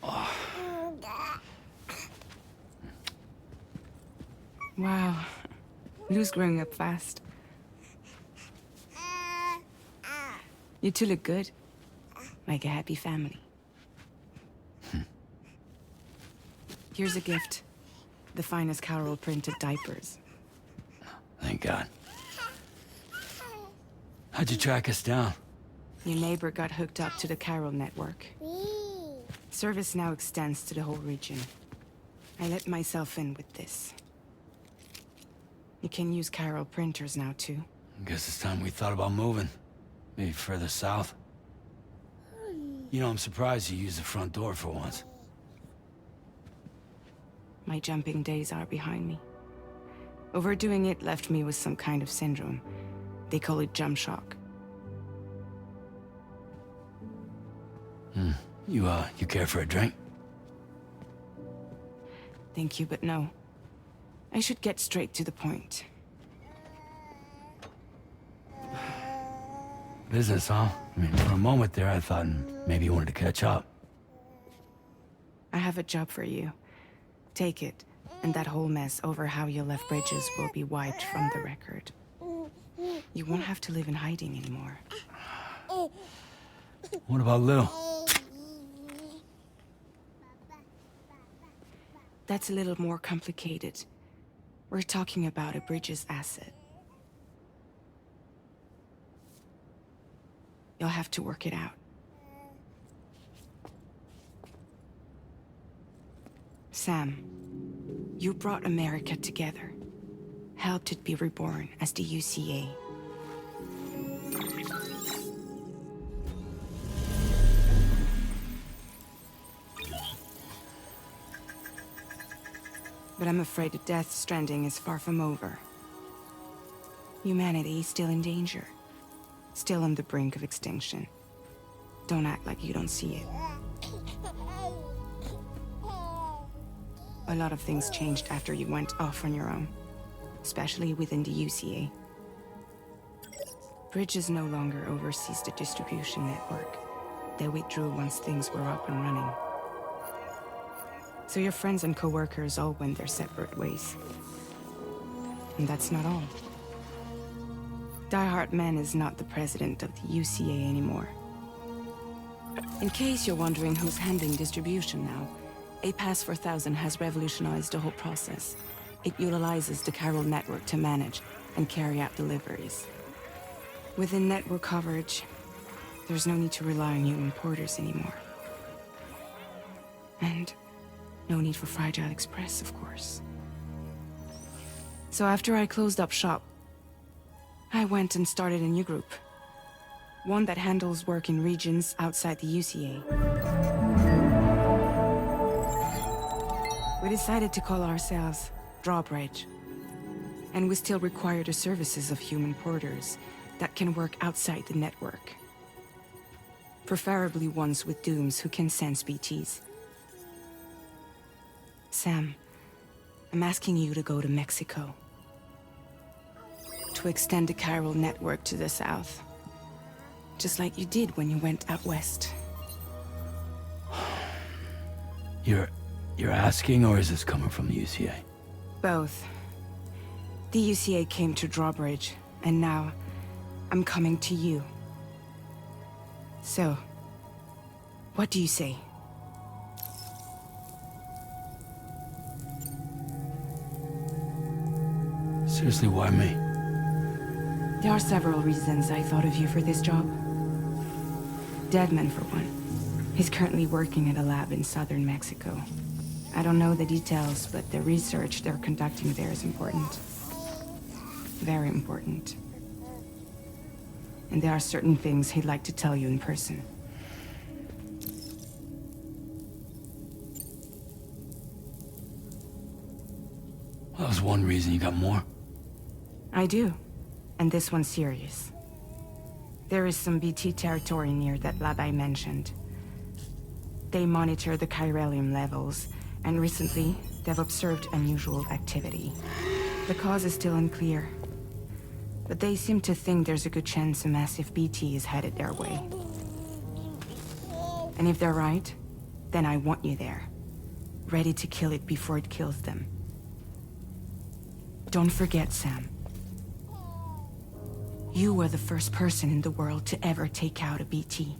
Wow. Lou's growing up fast. You two look good. Like a happy family. Here's a gift. The finest Carol printed diapers. Thank God. How'd you track us down? Your neighbor got hooked up to the Carol network. Service now extends to the whole region. I let myself in with this. You can use Carol printers now, too. Guess it's time we thought about moving. Maybe further south. You know, I'm surprised you used the front door for once. My jumping days are behind me. Overdoing it left me with some kind of syndrome. They call it jump shock. You care for a drink? Thank you, but no. I should get straight to the point. Business, huh? I mean, for a moment there, I thought maybe you wanted to catch up. I have a job for you. Take it, and that whole mess over how you left Bridges will be wiped from the record. You won't have to live in hiding anymore. What about Lou? That's a little more complicated. We're talking about a Bridges asset. You'll have to work it out. Sam, you brought America together. Helped it be reborn as the UCA. But I'm afraid the Death Stranding is far from over. Humanity is still in danger. Still on the brink of extinction. Don't act like you don't see it. A lot of things changed after you went off on your own. Especially within the UCA. Bridges no longer oversees the distribution network. They withdrew once things were up and running. So your friends and co-workers all went their separate ways. And that's not all. Die Hartman is not the president of the UCA anymore. In case you're wondering who's handling distribution now, A Pass 4000 has revolutionized the whole process. It utilizes the Carol network to manage and carry out deliveries. Within network coverage, there's no need to rely on human porters anymore. And no need for Fragile Express, of course. So after I closed up shop, I went and started a new group. One that handles work in regions outside the UCA. We decided to call ourselves Drawbridge. And we still require the services of human porters that can work outside the network. Preferably ones with dooms who can sense BTs. Sam, I'm asking you to go to Mexico. To extend the Carol network to the south. Just like you did when you went out west. You're asking, or is this coming from the UCA? Both. The UCA came to Drawbridge, and now I'm coming to you. So, what do you say? Seriously, why me? There are several reasons I thought of you for this job. Deadman, for one. He's currently working at a lab in southern Mexico. I don't know the details, but the research they're conducting there is important. Very important. And there are certain things he'd like to tell you in person. That was one reason. You got more? I do. And this one's serious. There is some BT territory near that lab I mentioned. They monitor the chiralium levels, and recently, they've observed unusual activity. The cause is still unclear, but they seem to think there's a good chance a massive BT is headed their way. And if they're right, then I want you there, ready to kill it before it kills them. Don't forget, Sam. You were the first person in the world to ever take out a BT.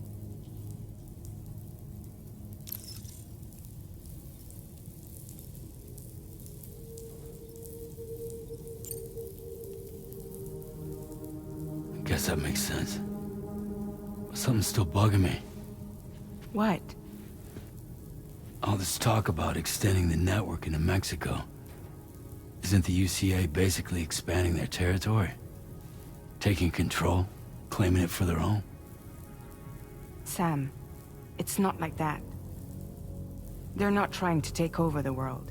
I guess that makes sense. But something's still bugging me. What? All this talk about extending the network into Mexico. Isn't the UCA basically expanding their territory? Taking control, claiming it for their own? Sam, it's not like that. They're not trying to take over the world.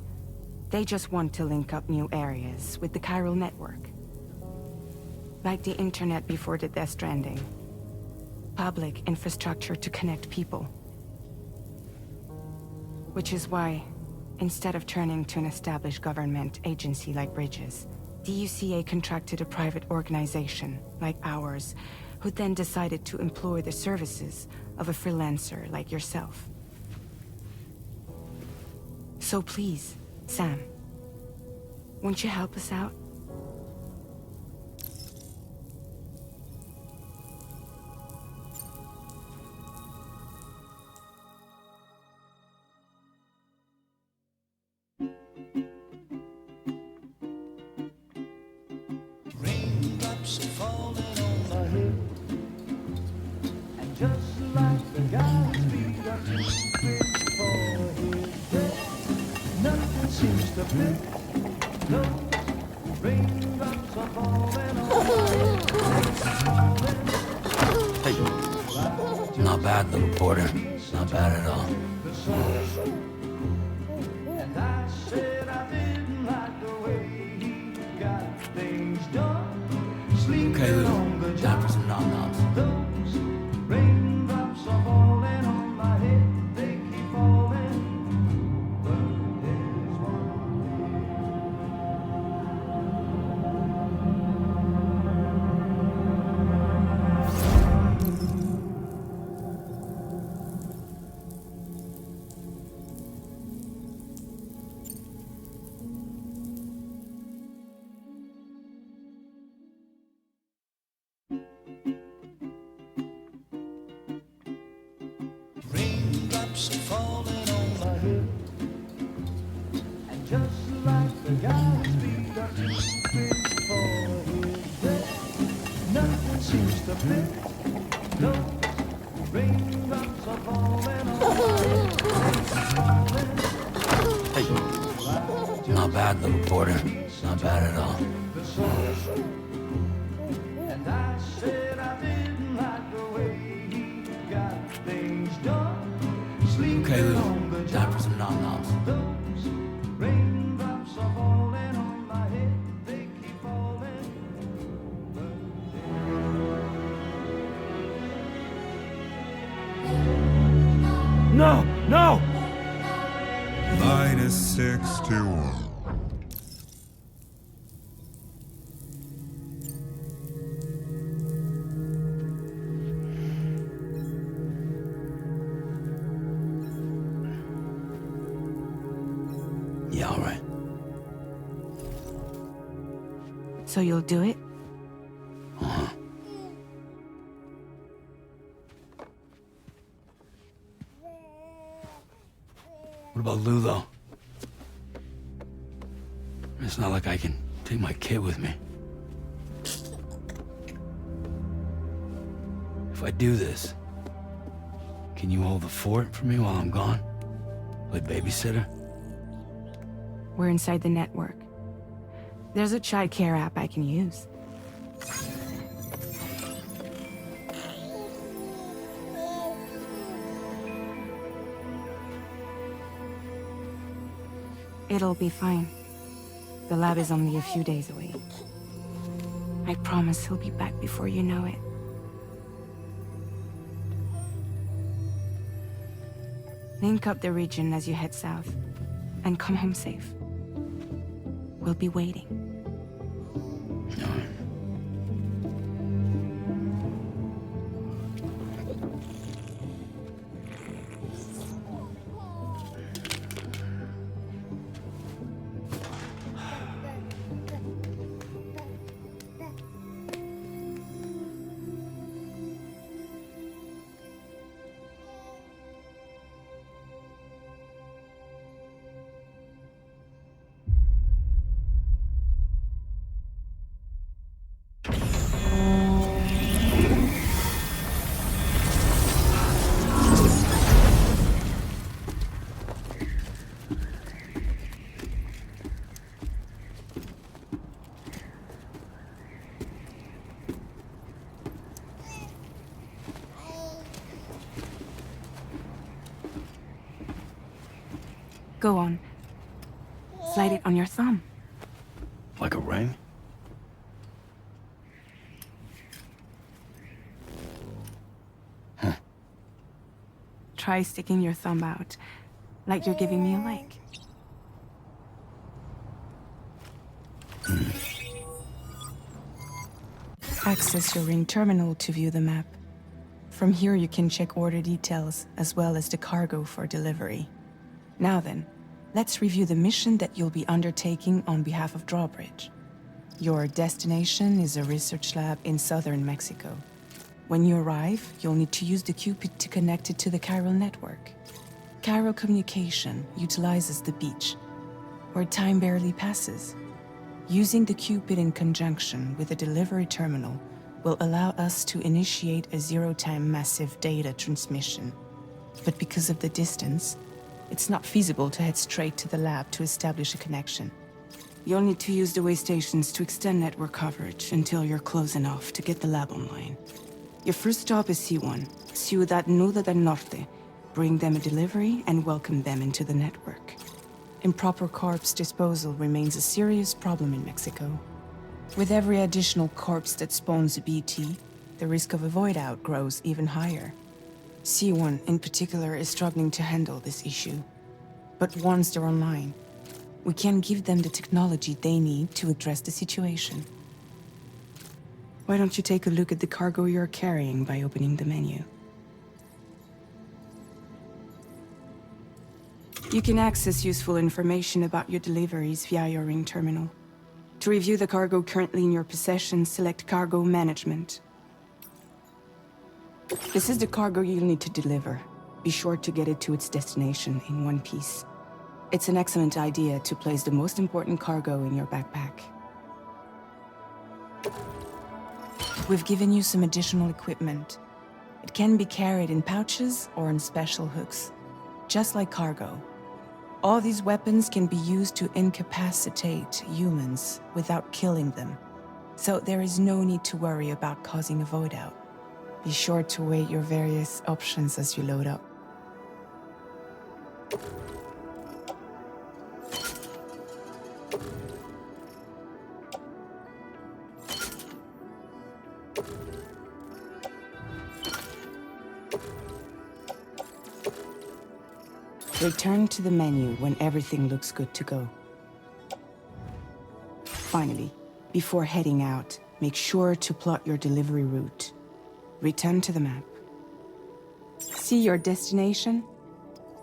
They just want to link up new areas with the chiral network. Like the internet before the Death Stranding. Public infrastructure to connect people. Which is why, instead of turning to an established government agency like Bridges, the UCA contracted a private organization like ours, who then decided to employ the services of a freelancer like yourself. So please, Sam, won't you help us out? Raindrops are falling on my head, and just like the guy's feet are too big for his head, nothing seems to fit. Those raindrops are falling on my head. Hey. Not bad, little porter. Not bad at all. And I said I didn't like the way he got things done. Okay, Lou. Time for some nom-noms. Those raindrops are falling on my head, they keep falling. But there's raindrops are falling on my head, and just like the guy's feet are too big for his head, nothing seems to fit. Those raindrops are falling on my head. Hey. Not bad, little porter. Not bad at all. And I said I didn't like the way he got things done. Okay, Lou. Time for some nom-noms. Those raindrops are falling on my head, they keep falling. No! No! -61. Yeah, all right. So you'll do it? Uh-huh. What about Lou, though? It's not like I can take my kid with me. If I do this, can you hold the fort for me while I'm gone? Play babysitter? We're inside the network. There's a child care app I can use. It'll be fine. The lab is only a few days away. I promise he'll be back before you know it. Link up the region as you head south, and come home safe. We'll be waiting. All right. Go on. Slide it on your thumb. Like a ring? Try sticking your thumb out, like you're giving me a like. Access your ring terminal to view the map. From here you can check order details, as well as the cargo for delivery. Now then, let's review the mission that you'll be undertaking on behalf of Drawbridge. Your destination is a research lab in southern Mexico. When you arrive, you'll need to use the Cupid to connect it to the chiral network. Chiral communication utilizes the beach, where time barely passes. Using the Cupid in conjunction with a delivery terminal will allow us to initiate a zero-time massive data transmission. But because of the distance, it's not feasible to head straight to the lab to establish a connection. You'll need to use the way stations to extend network coverage until you're close enough to get the lab online. Your first stop is C1, Ciudad Nuda del Norte. Bring them a delivery and welcome them into the network. Improper corpse disposal remains a serious problem in Mexico. With every additional corpse that spawns a BT, the risk of a void out grows even higher. C1 in particular is struggling to handle this issue. But once they're online, we can give them the technology they need to address the situation. Why don't you take a look at the cargo you're carrying by opening the menu? You can access useful information about your deliveries via your ring terminal. To review the cargo currently in your possession, select Cargo Management. This is the cargo you'll need to deliver. Be sure to get it to its destination in one piece. It's an excellent idea to place the most important cargo in your backpack. We've given you some additional equipment. It can be carried in pouches or in special hooks, just like cargo. All these weapons can be used to incapacitate humans without killing them, so there is no need to worry about causing a void out. Be sure to weigh your various options as you load up. Return to the menu when everything looks good to go. Finally, before heading out, make sure to plot your delivery route. Return to the map. See your destination?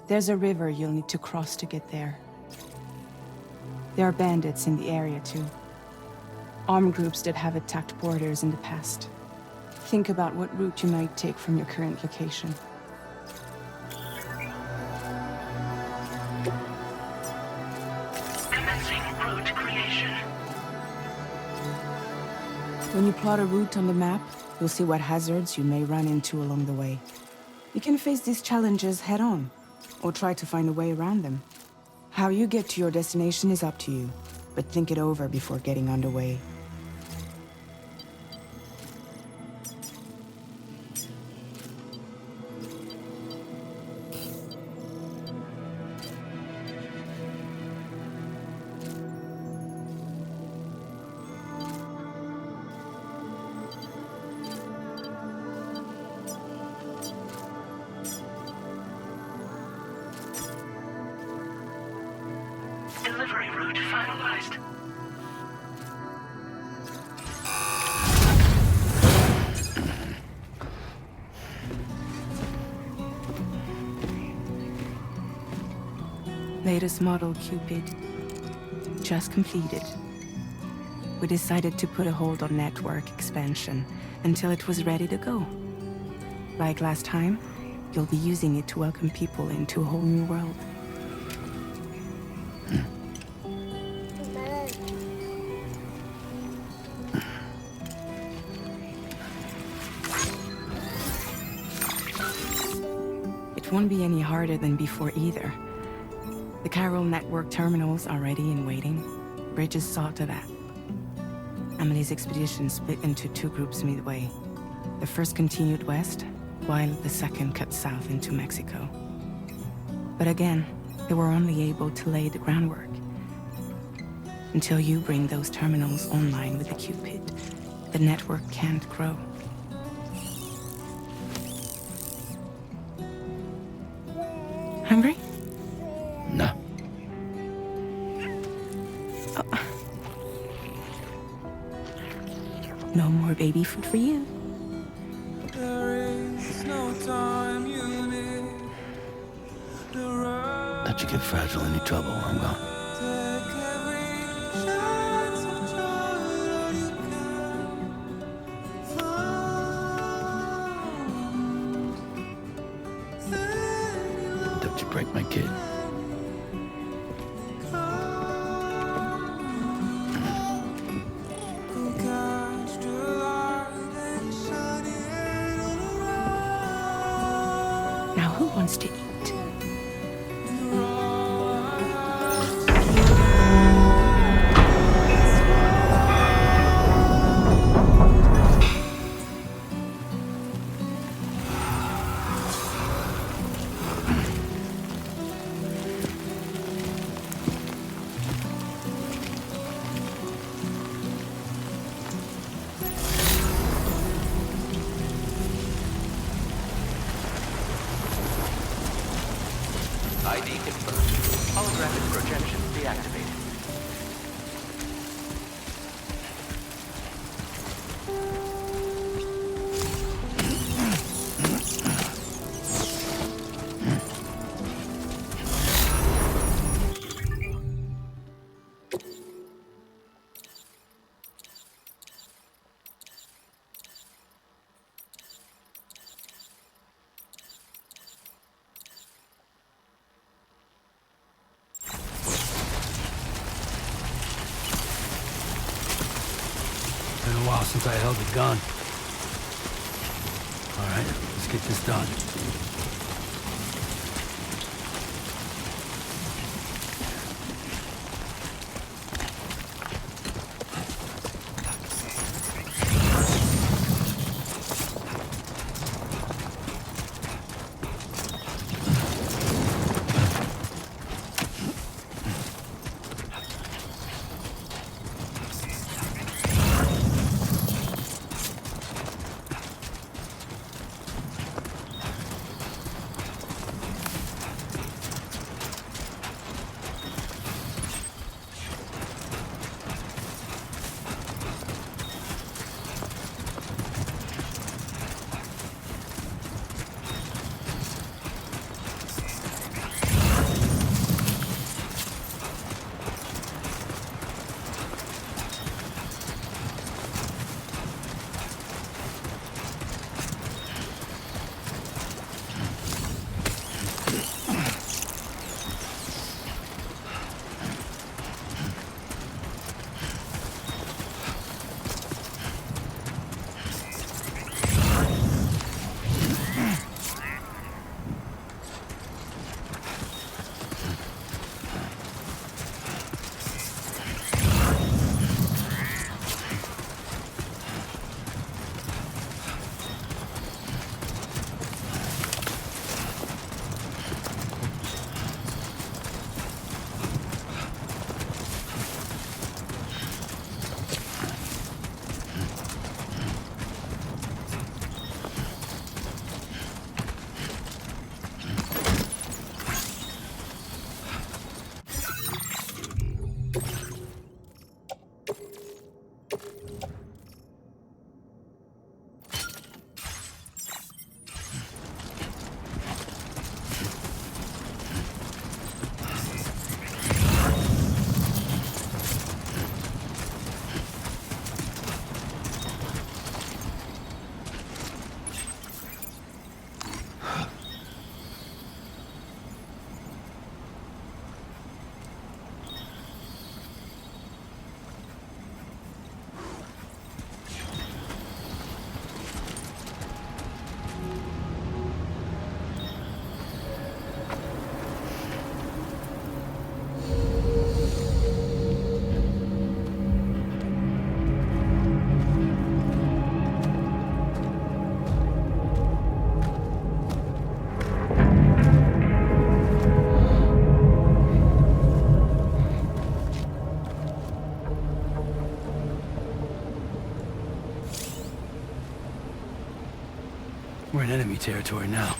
There's a river you'll need to cross to get there. There are bandits in the area too. Armed groups that have attacked borders in the past. Think about what route you might take from your current location. Route creation. When you plot a route on the map, you'll see what hazards you may run into along the way. You can face these challenges head-on, or try to find a way around them. How you get to your destination is up to you, but think it over before getting underway. Delivery route finalized. Latest model Cupid. Just completed. We decided to put a hold on network expansion until it was ready to go. Like last time, you'll be using it to welcome people into a whole new world. It won't be any harder than before either. The chiral network terminals are ready and waiting. Bridges saw to that. Emily's expedition split into two groups midway. The first continued west, while the second cut south into Mexico. But again, They were only able to lay the groundwork. Until you bring those terminals online with the Cupid, the network can't grow. Hungry? No. No more baby food for you. Don't you get fragile any trouble while I'm gone. Don't you break my kid. Now who wants to eat? ID confirmed. Holographic projection deactivated. Been a while since I held a gun. All right, let's get this done. enemy territory now.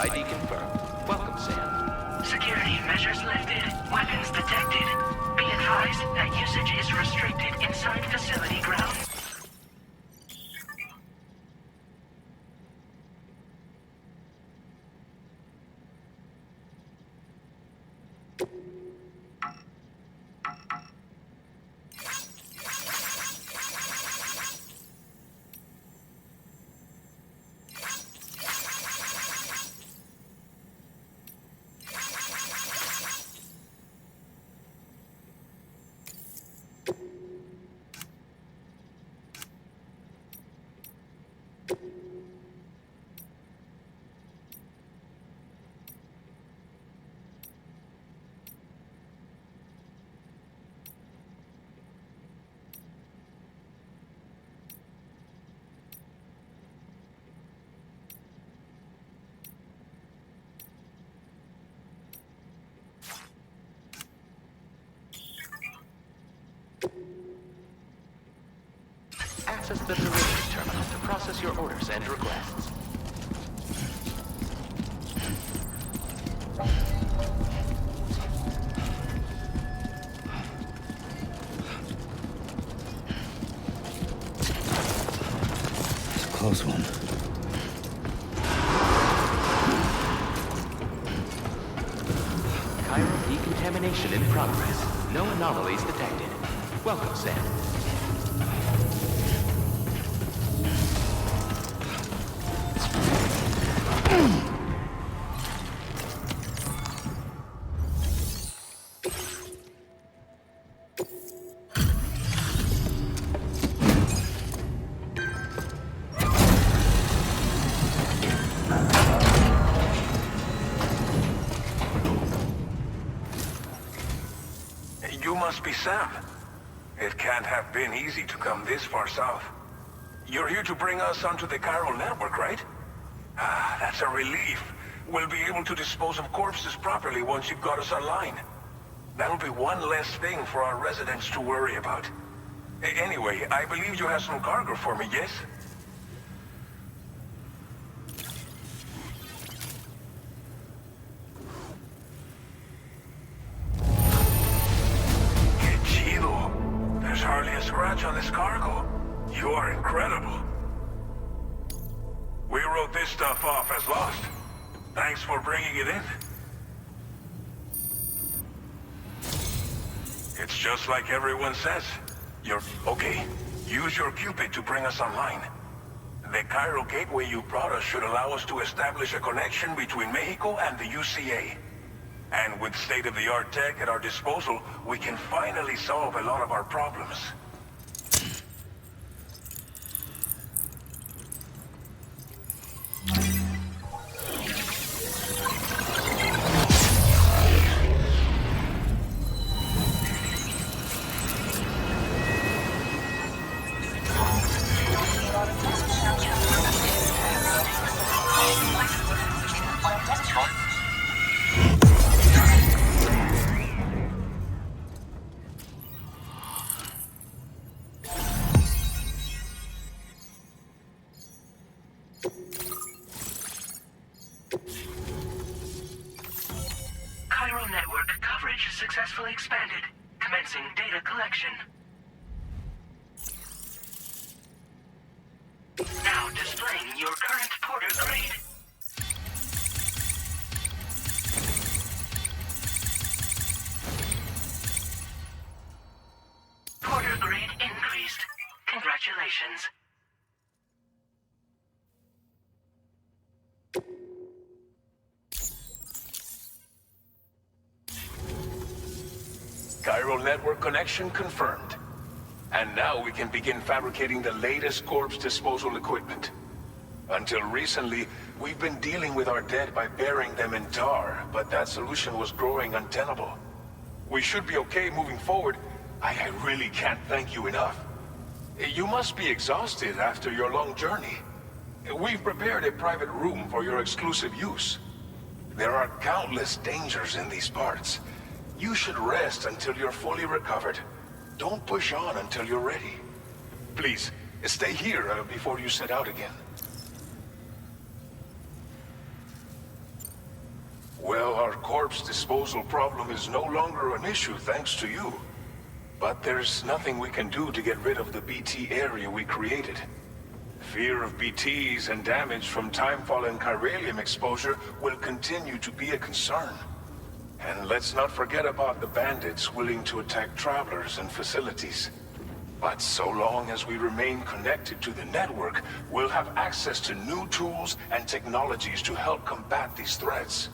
ID confirmed. Welcome, Sam. Security measures lifted. Weapons detected. Be advised that usage is restricted inside facility grounds. Access the delivery terminal to process your orders and requests. It's a close one. Chiral decontamination in progress. No anomalies detected. Welcome, Sam. You must be Sam. It can't have been easy to come this far south. You're here to bring us onto the chiral network, right? Ah, that's a relief. We'll be able to dispose of corpses properly once you've got us online. That'll be one less thing for our residents to worry about. Anyway, I believe you have some cargo for me, yes? There's hardly a scratch on this cargo. You are incredible. We wrote this stuff off as lost. Thanks for bringing it in. It's just like everyone says. You're okay. Use your Cupid to bring us online. The chiral gateway you brought us should allow us to establish a connection between Mexico and the UCA. And with state-of-the-art tech at our disposal, we can finally solve a lot of our problems. Chiral network coverage successfully expanded. Commencing data collection. Now displaying your current porter grade. Porter grade increased. Congratulations. Chiral network connection confirmed. And now we can begin fabricating the latest corpse disposal equipment. Until recently, we've been dealing with our dead by burying them in tar, but that solution was growing untenable. We should be okay moving forward. I really can't thank you enough. You must be exhausted after your long journey. We've prepared a private room for your exclusive use. There are countless dangers in these parts. You should rest until you're fully recovered. Don't push on until you're ready. Please, stay here before you set out again. our corpse disposal problem is no longer an issue thanks to you. But there's nothing we can do to get rid of the BT area we created. Fear of BTs and damage from timefall and chiralium exposure will continue to be a concern. And let's not forget about the bandits willing to attack travelers and facilities. But so long as we remain connected to the network, we'll have access to new tools and technologies to help combat these threats.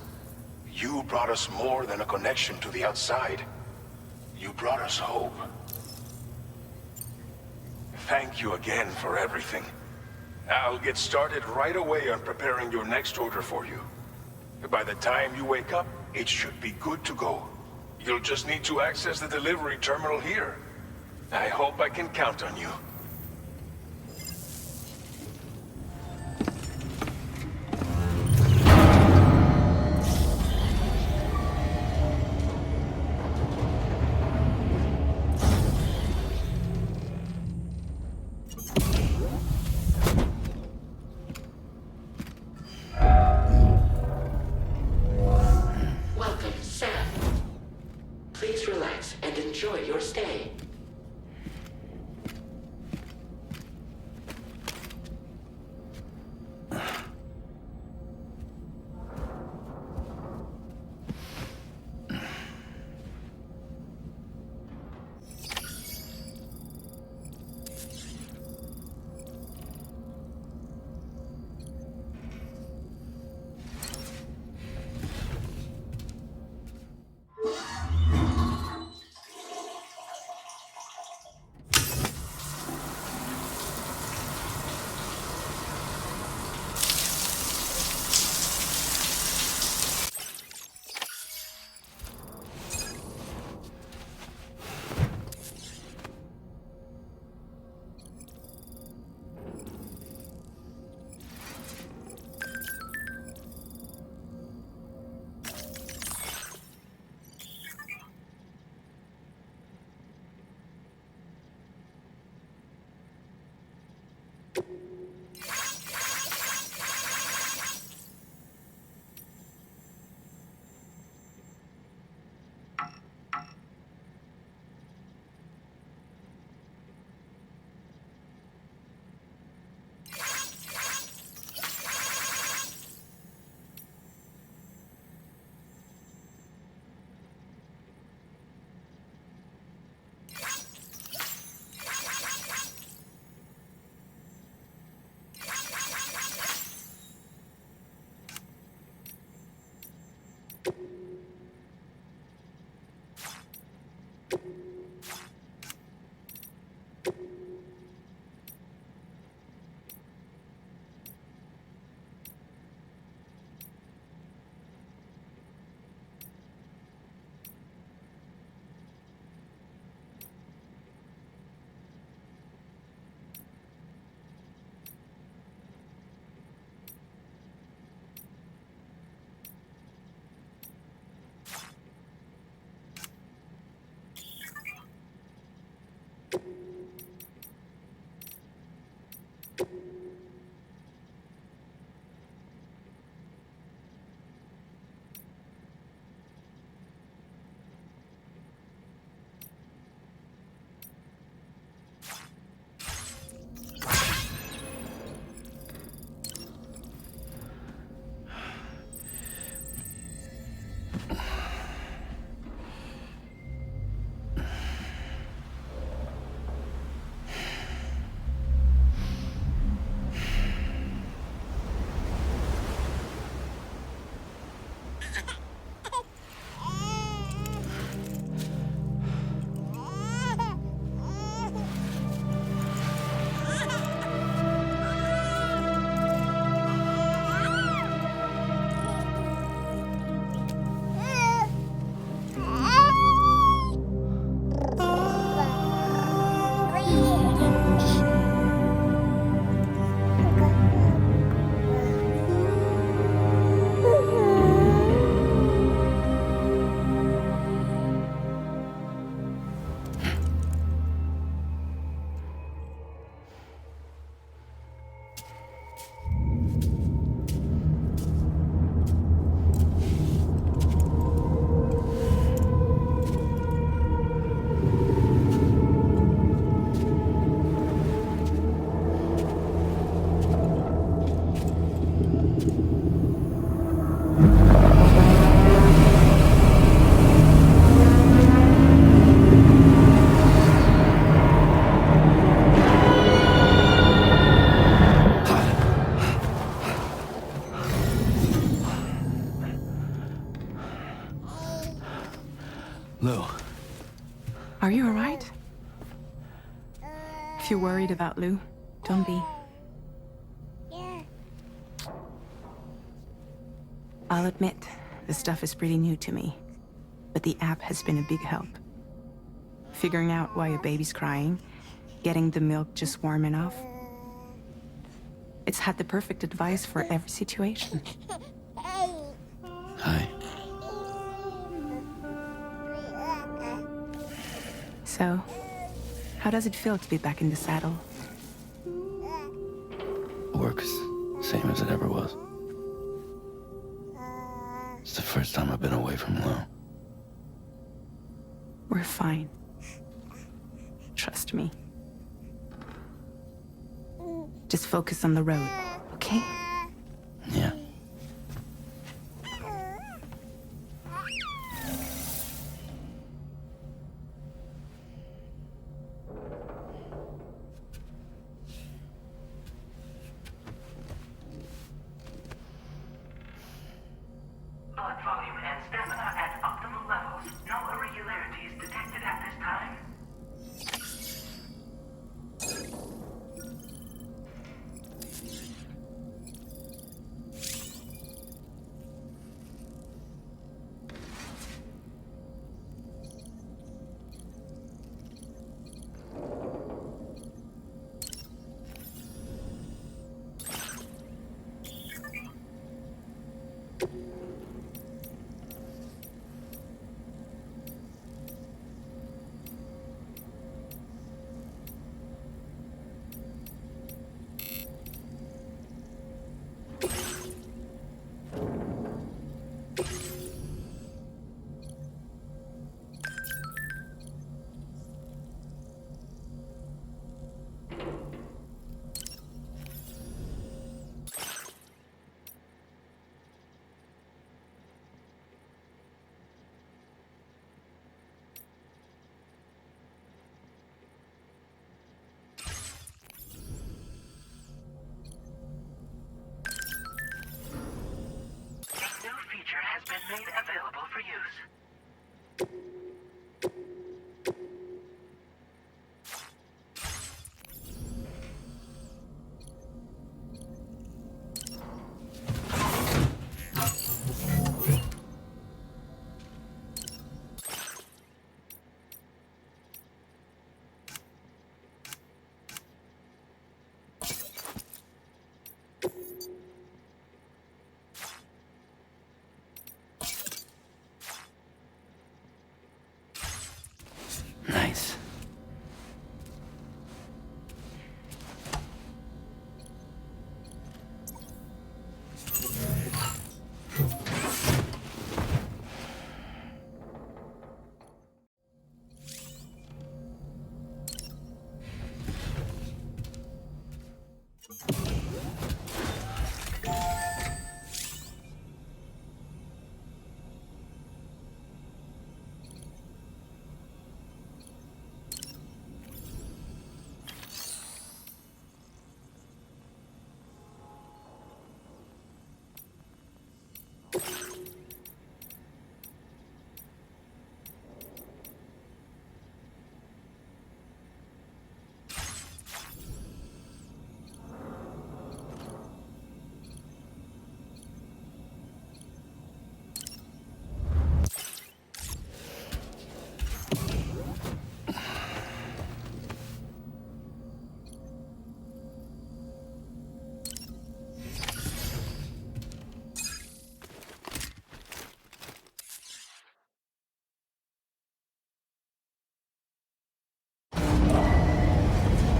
You brought us more than a connection to the outside. You brought us hope. Thank you again for everything. I'll get started right away on preparing your next order for you. By the time you wake up, it should be good to go. You'll just need to access the delivery terminal here. I hope I can count on you. Welcome, Sam. Please relax and enjoy your stay. you're worried about Lou, don't be. I'll admit, this stuff is pretty new to me, but the app has been a big help. Figuring out why a baby's crying, getting the milk just warm enough. It's had the perfect advice for every situation. Hi. So, how does it feel to be back in the saddle? Works same as it ever was. It's the first time I've been away from Lou. We're fine. Trust me. Just focus on the road, okay? Yeah. Blood volume and stamina at optimal levels. No irregularities detected at this time. Has been made available for use. Nice.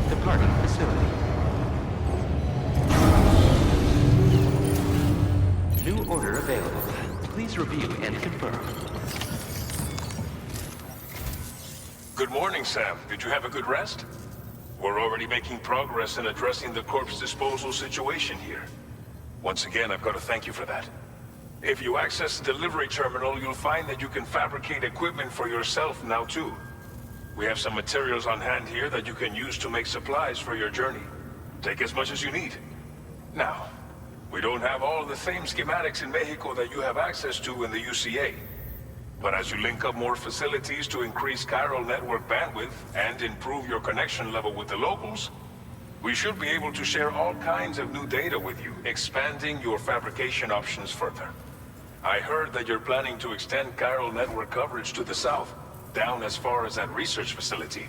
Departing facility. New order available. Please review and confirm. Good morning, Sam. Did you have a good rest? We're already making progress in addressing the corpse disposal situation here. Once again, I've got to thank you for that. If you access the delivery terminal, you'll find that you can fabricate equipment for yourself now too. We have some materials on hand here that you can use to make supplies for your journey. Take as much as you need. Now, we don't have all the same schematics in Mexico that you have access to in the UCA. But as you link up more facilities to increase chiral network bandwidth and improve your connection level with the locals, we should be able to share all kinds of new data with you, expanding your fabrication options further. I heard that you're planning to extend chiral network coverage to the south, down as far as that research facility.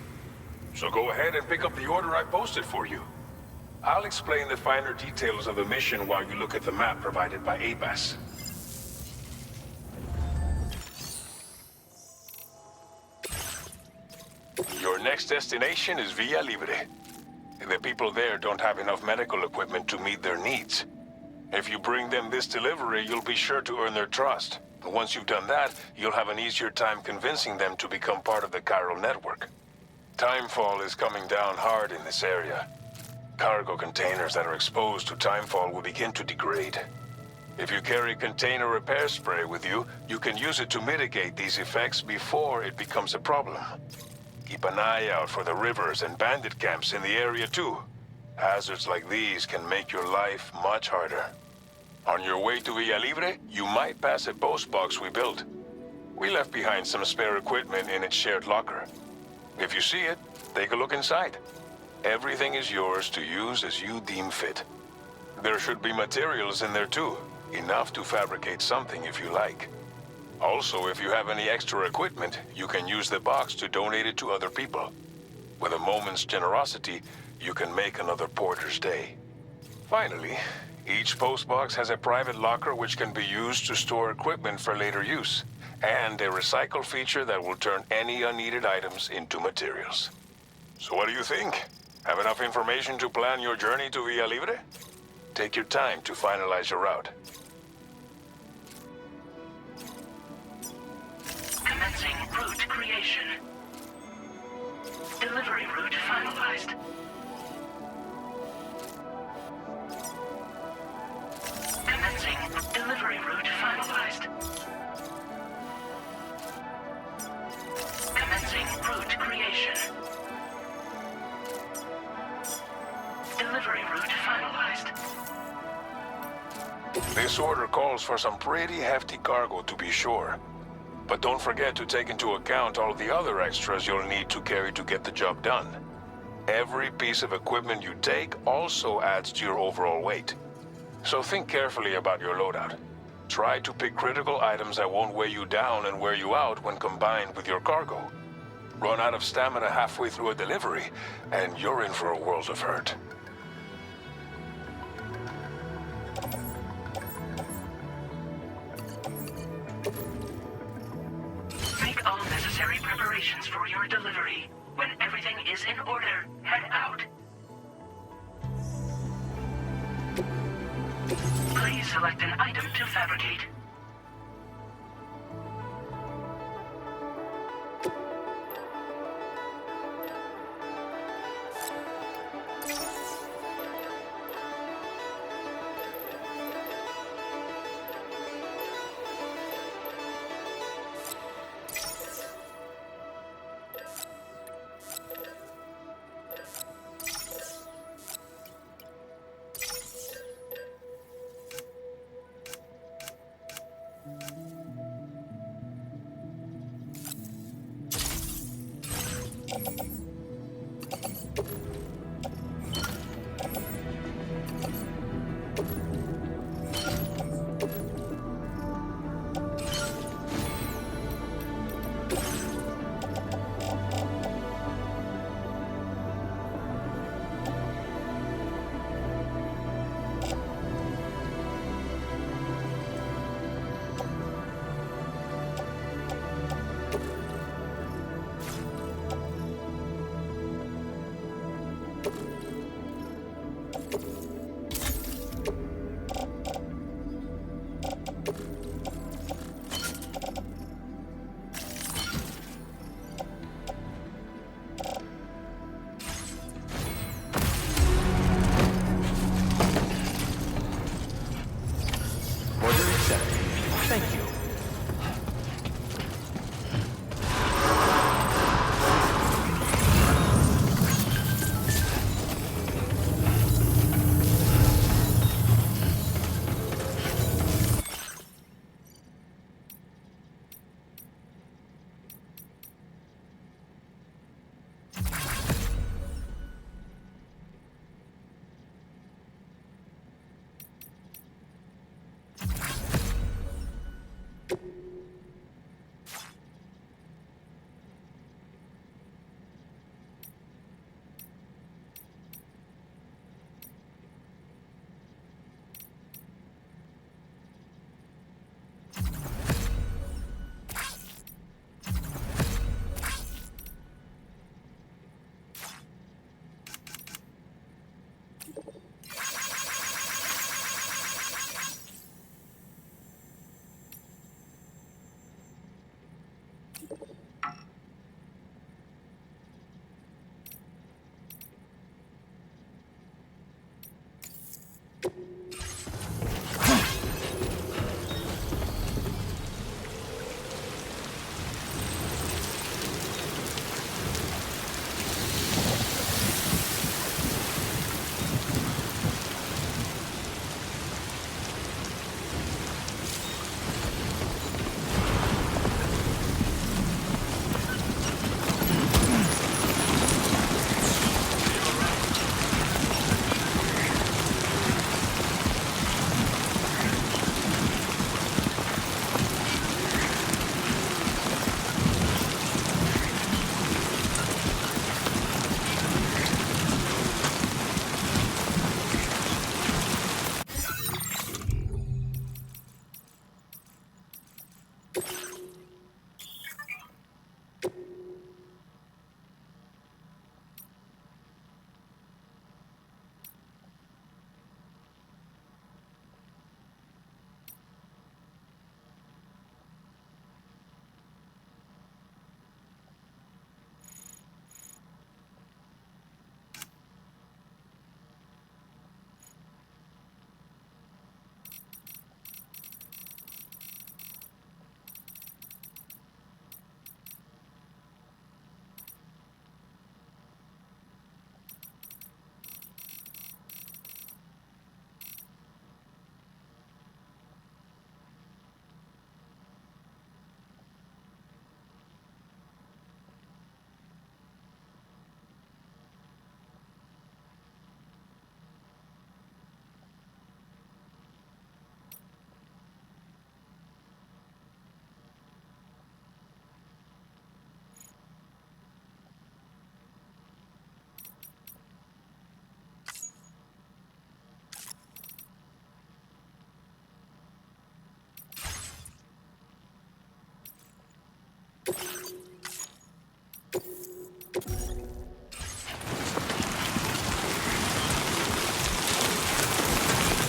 So go ahead and pick up the order I posted for you. I'll explain the finer details of the mission while you look at the map provided by ABAS. Your next destination is Villa Libre. The people there don't have enough medical equipment to meet their needs. If you bring them this delivery, you'll be sure to earn their trust. And once you've done that, you'll have an easier time convincing them to become part of the chiral network. Timefall is coming down hard in this area. Cargo containers that are exposed to timefall will begin to degrade. If you carry container repair spray with you, you can use it to mitigate these effects before it becomes a problem. Keep an eye out for the rivers and bandit camps in the area too. Hazards like these can make your life much harder. On your way to Villa Libre, you might pass a post box we built. We left behind some spare equipment in its shared locker. If you see it, take a look inside. Everything is yours to use as you deem fit. There should be materials in there too, enough to fabricate something if you like. Also, if you have any extra equipment, you can use the box to donate it to other people. With a moment's generosity, you can make another porter's day. Finally, each postbox has a private locker which can be used to store equipment for later use, and a recycle feature that will turn any unneeded items into materials. So what do you think? Have enough information to plan your journey to Villa Libre? Take your time to finalize your route. Commencing route creation. Delivery route finalized. Commencing delivery route finalized. Commencing route creation. Delivery route finalized. This order calls for some pretty hefty cargo to be sure. But don't forget to take into account all the other extras you'll need to carry to get the job done. Every piece of equipment you take also adds to your overall weight. So think carefully about your loadout. Try to pick critical items that won't weigh you down and wear you out when combined with your cargo. Run out of stamina halfway through a delivery, and you're in for a world of hurt. Make all necessary preparations for your delivery. When everything is in order, head out. Please select an item to fabricate.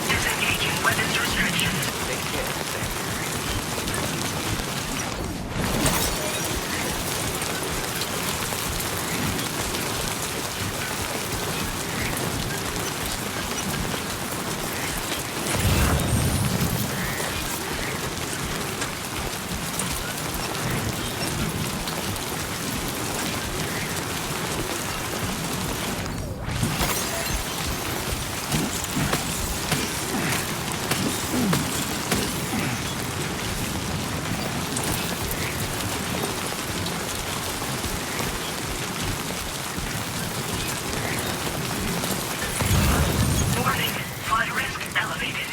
Disengaging weapons restrictions. Take care, Sam. Warning, flood risk elevated.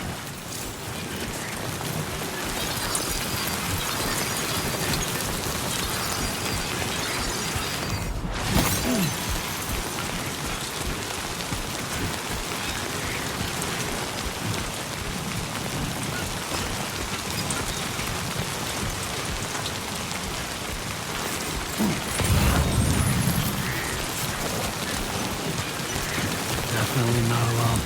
Definitely not alone.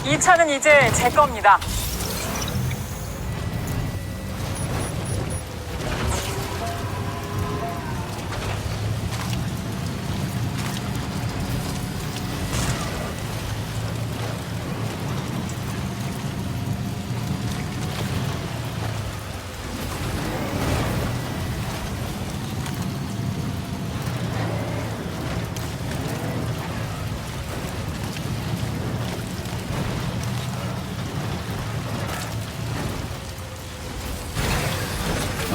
이 차는 이제 제 겁니다.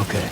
Okay.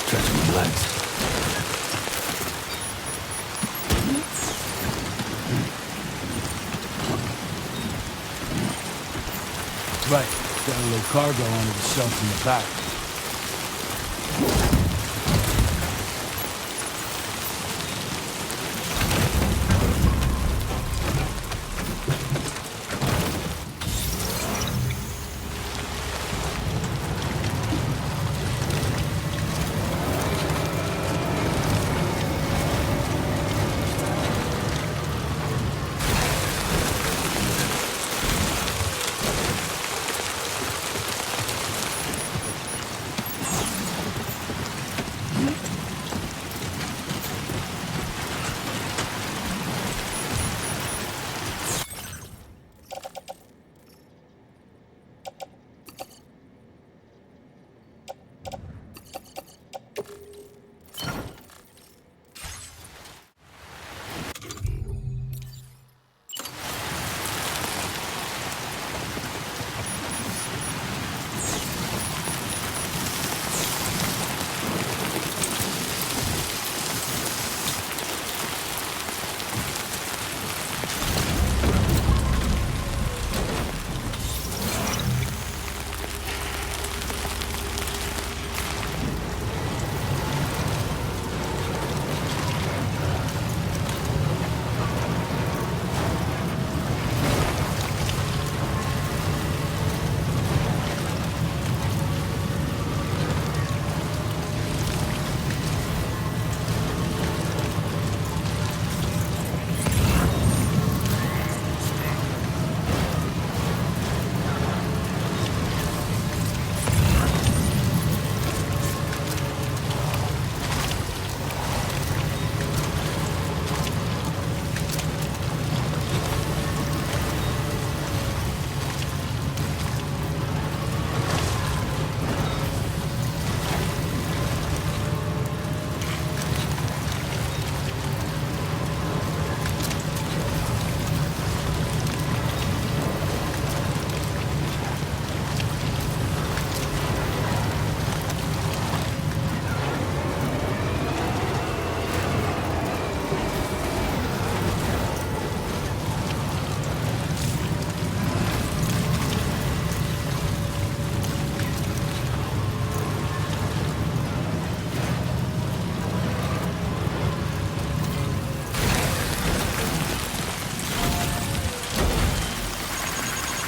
Stretching my legs. Right. Got a little cargo under the shelf in the back.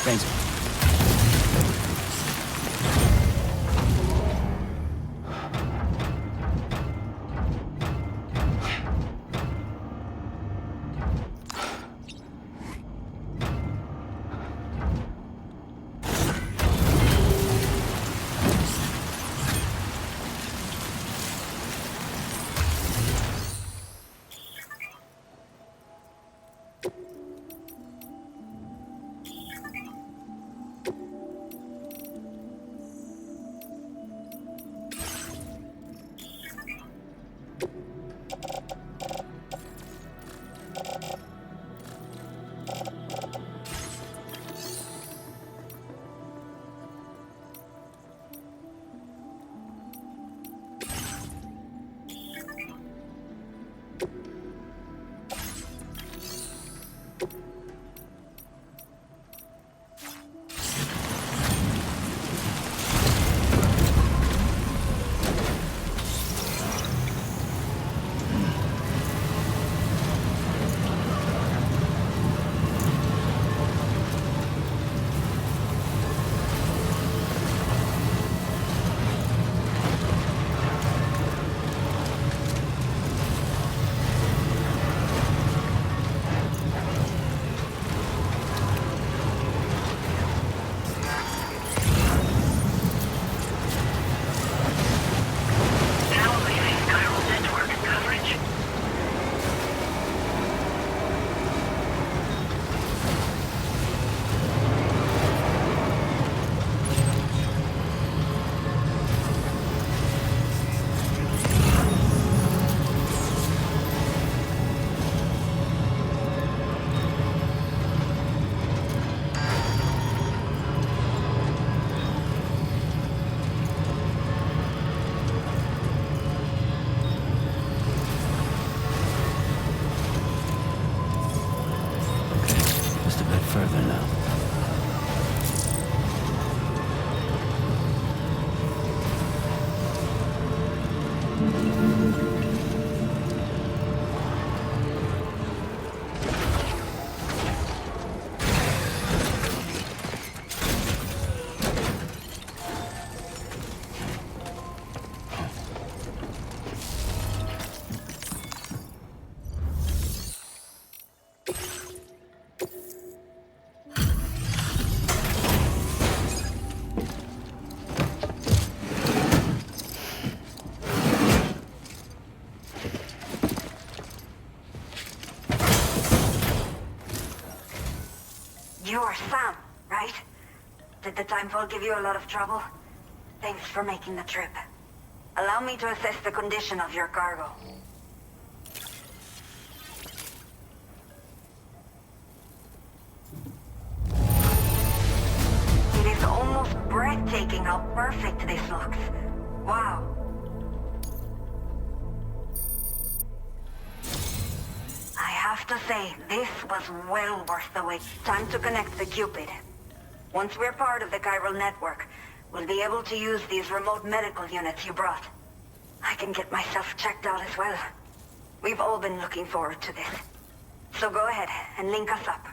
Thanks. Now leaving chiral network coverage. Just a bit further now. You're Sam, right? Did the timefall give you a lot of trouble? Thanks for making the trip. Allow me to assess the condition of your cargo. It is almost breathtaking how perfect this looks. Wow. I have to say, this was well worth the wait. Time to connect the Cupid. Once we're part of the chiral network, we'll be able to use these remote medical units you brought. I can get myself checked out as well. We've all been looking forward to this. So go ahead and link us up.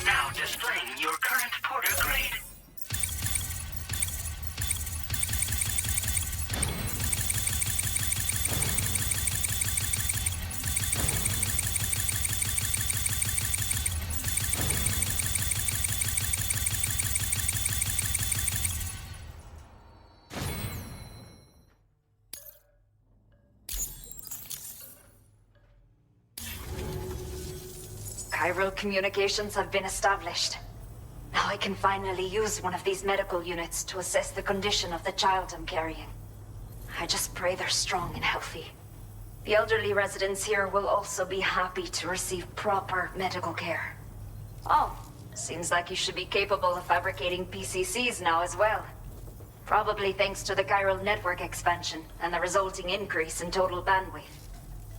Now displaying your current porter grade. Chiral communications have been established. Now I can finally use one of these medical units to assess the condition of the child I'm carrying. I just pray they're strong and healthy. The elderly residents here will also be happy to receive proper medical care. Oh, seems like you should be capable of fabricating PCCs now as well. Probably thanks to the chiral network expansion and the resulting increase in total bandwidth.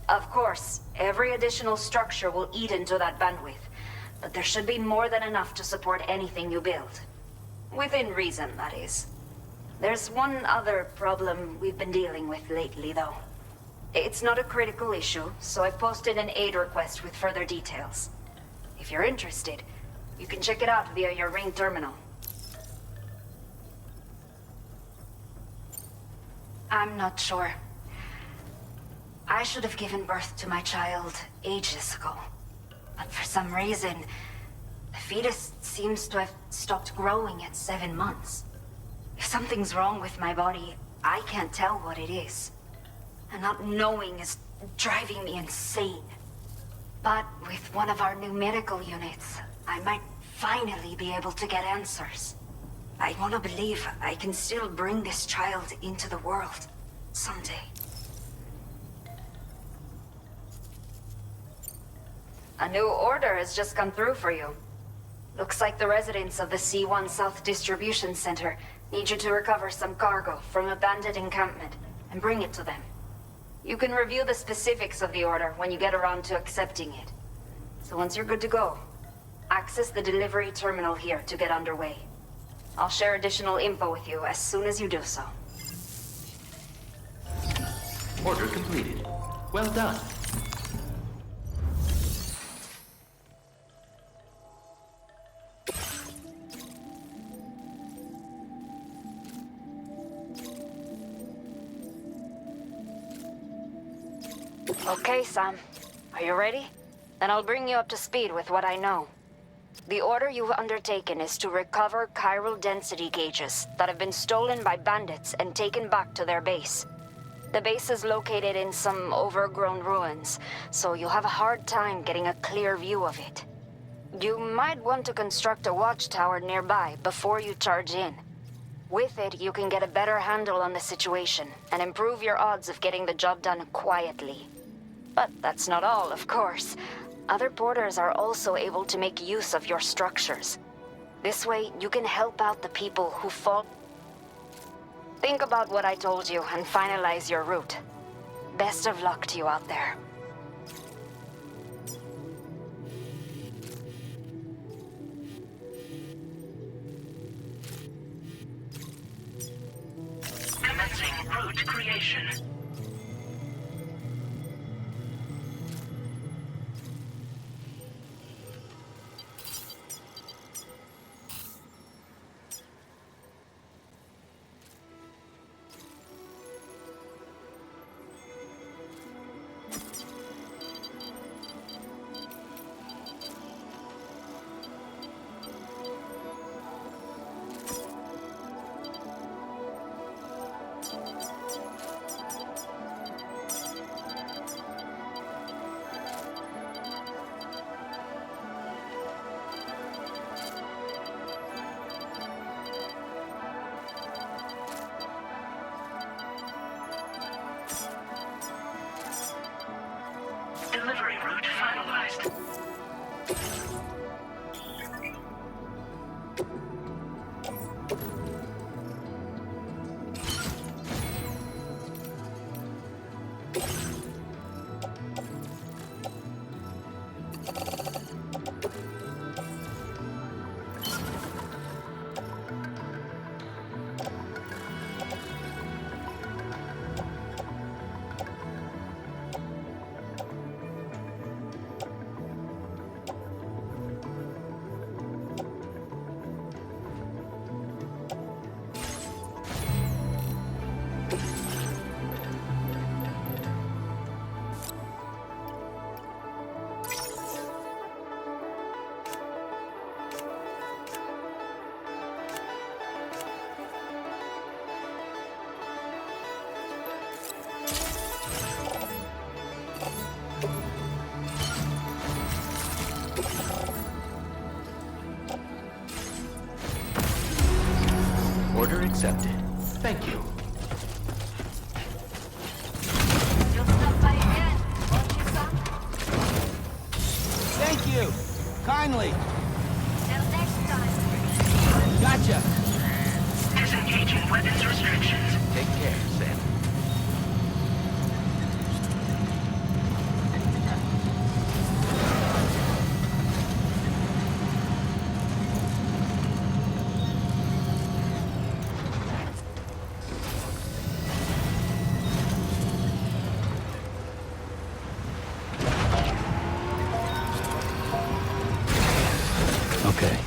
Of course, every additional structure will eat into that bandwidth, but there should be more than enough to support anything you build. Within reason, that is. There's one other problem we've been dealing with lately, though. It's not a critical issue, so I posted an aid request with further details. If you're interested, you can check it out via your Ring terminal. I'm not sure. I should have given birth to my child ages ago. But for some reason, the fetus seems to have stopped growing at 7 months. If something's wrong with my body, I can't tell what it is. And not knowing is driving me insane. But with one of our new medical units, I might finally be able to get answers. I want to believe I can still bring this child into the world someday. A new order has just come through for you. Looks like the residents of the C1 South Distribution Center need you to recover some cargo from a bandit encampment and bring it to them. You can review the specifics of the order when you get around to accepting it. So once you're good to go, access the delivery terminal here to get underway. I'll share additional info with you as soon as you do so. Order completed. Well done. Okay, Sam. Are you ready? Then I'll bring you up to speed with what I know. The order you've undertaken is to recover chiral density gauges that have been stolen by bandits and taken back to their base. The base is located in some overgrown ruins, so you'll have a hard time getting a clear view of it. You might want to construct a watchtower nearby before you charge in. With it, you can get a better handle on the situation and improve your odds of getting the job done quietly. But that's not all, of course. Other porters are also able to make use of your structures. This way, you can help out the people who fall. Think about what I told you and finalize your route. Best of luck to you out there. Commencing route creation. Delivery route finalized. Order accepted. Thank you. you. Kindly. Till next time. Gotcha. Disengaging weapons restrictions. Take care, Sam. Okay.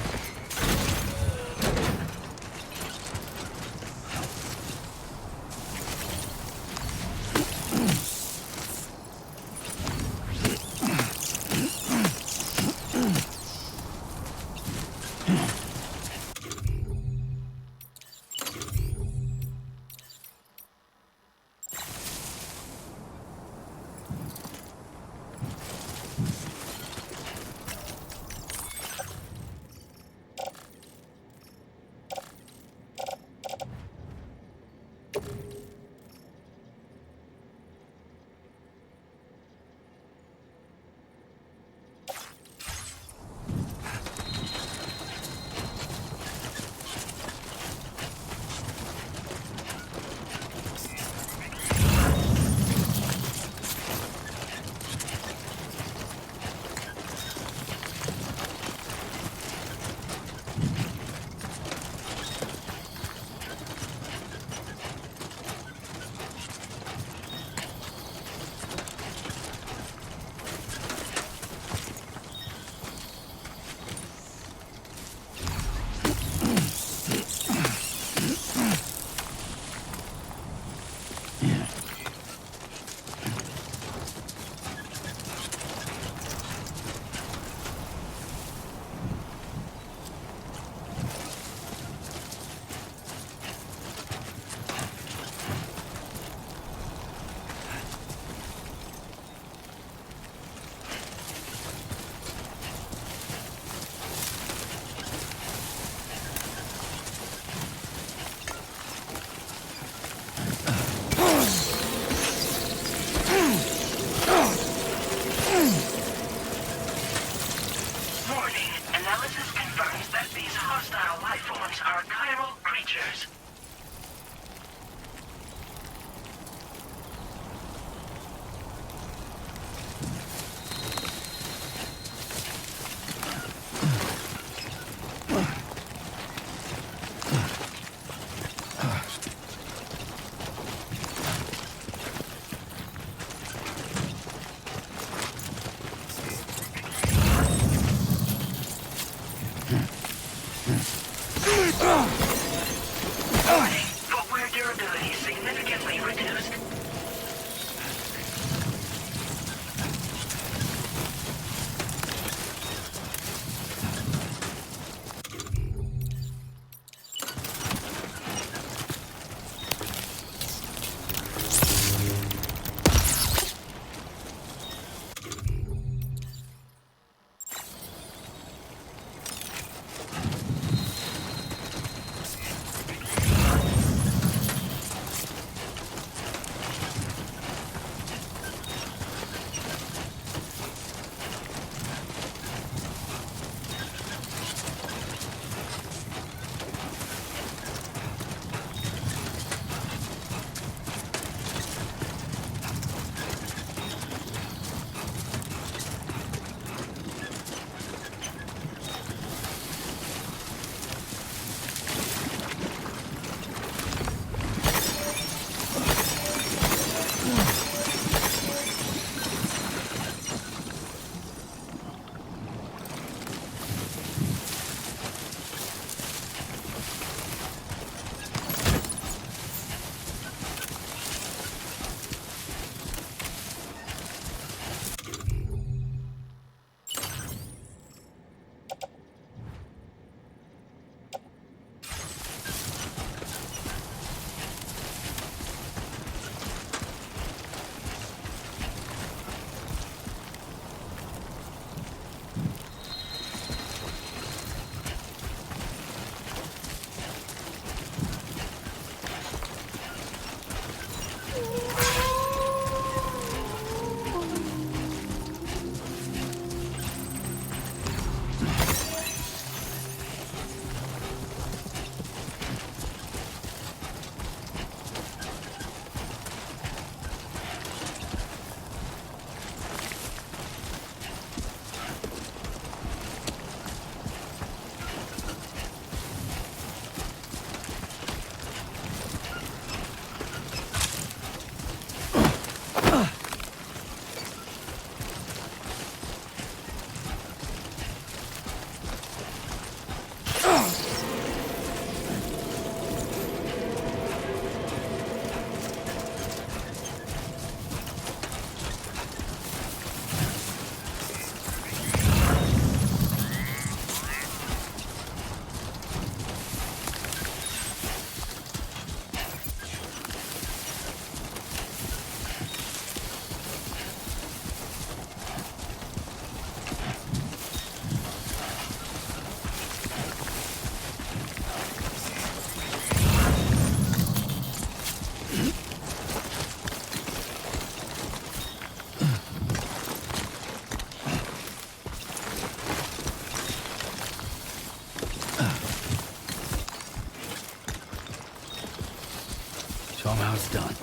Somehow it's done.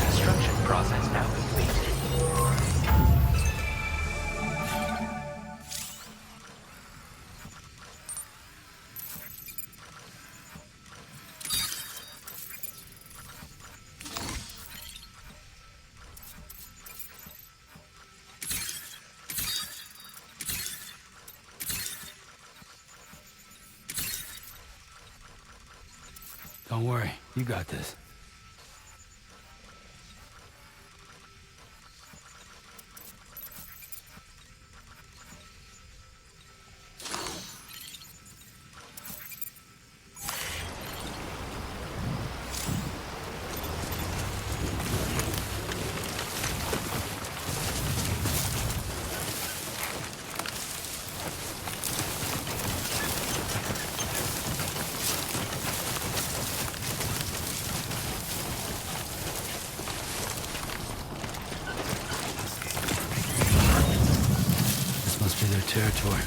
Construction process now complete. Don't worry, you got this. This must be their territory.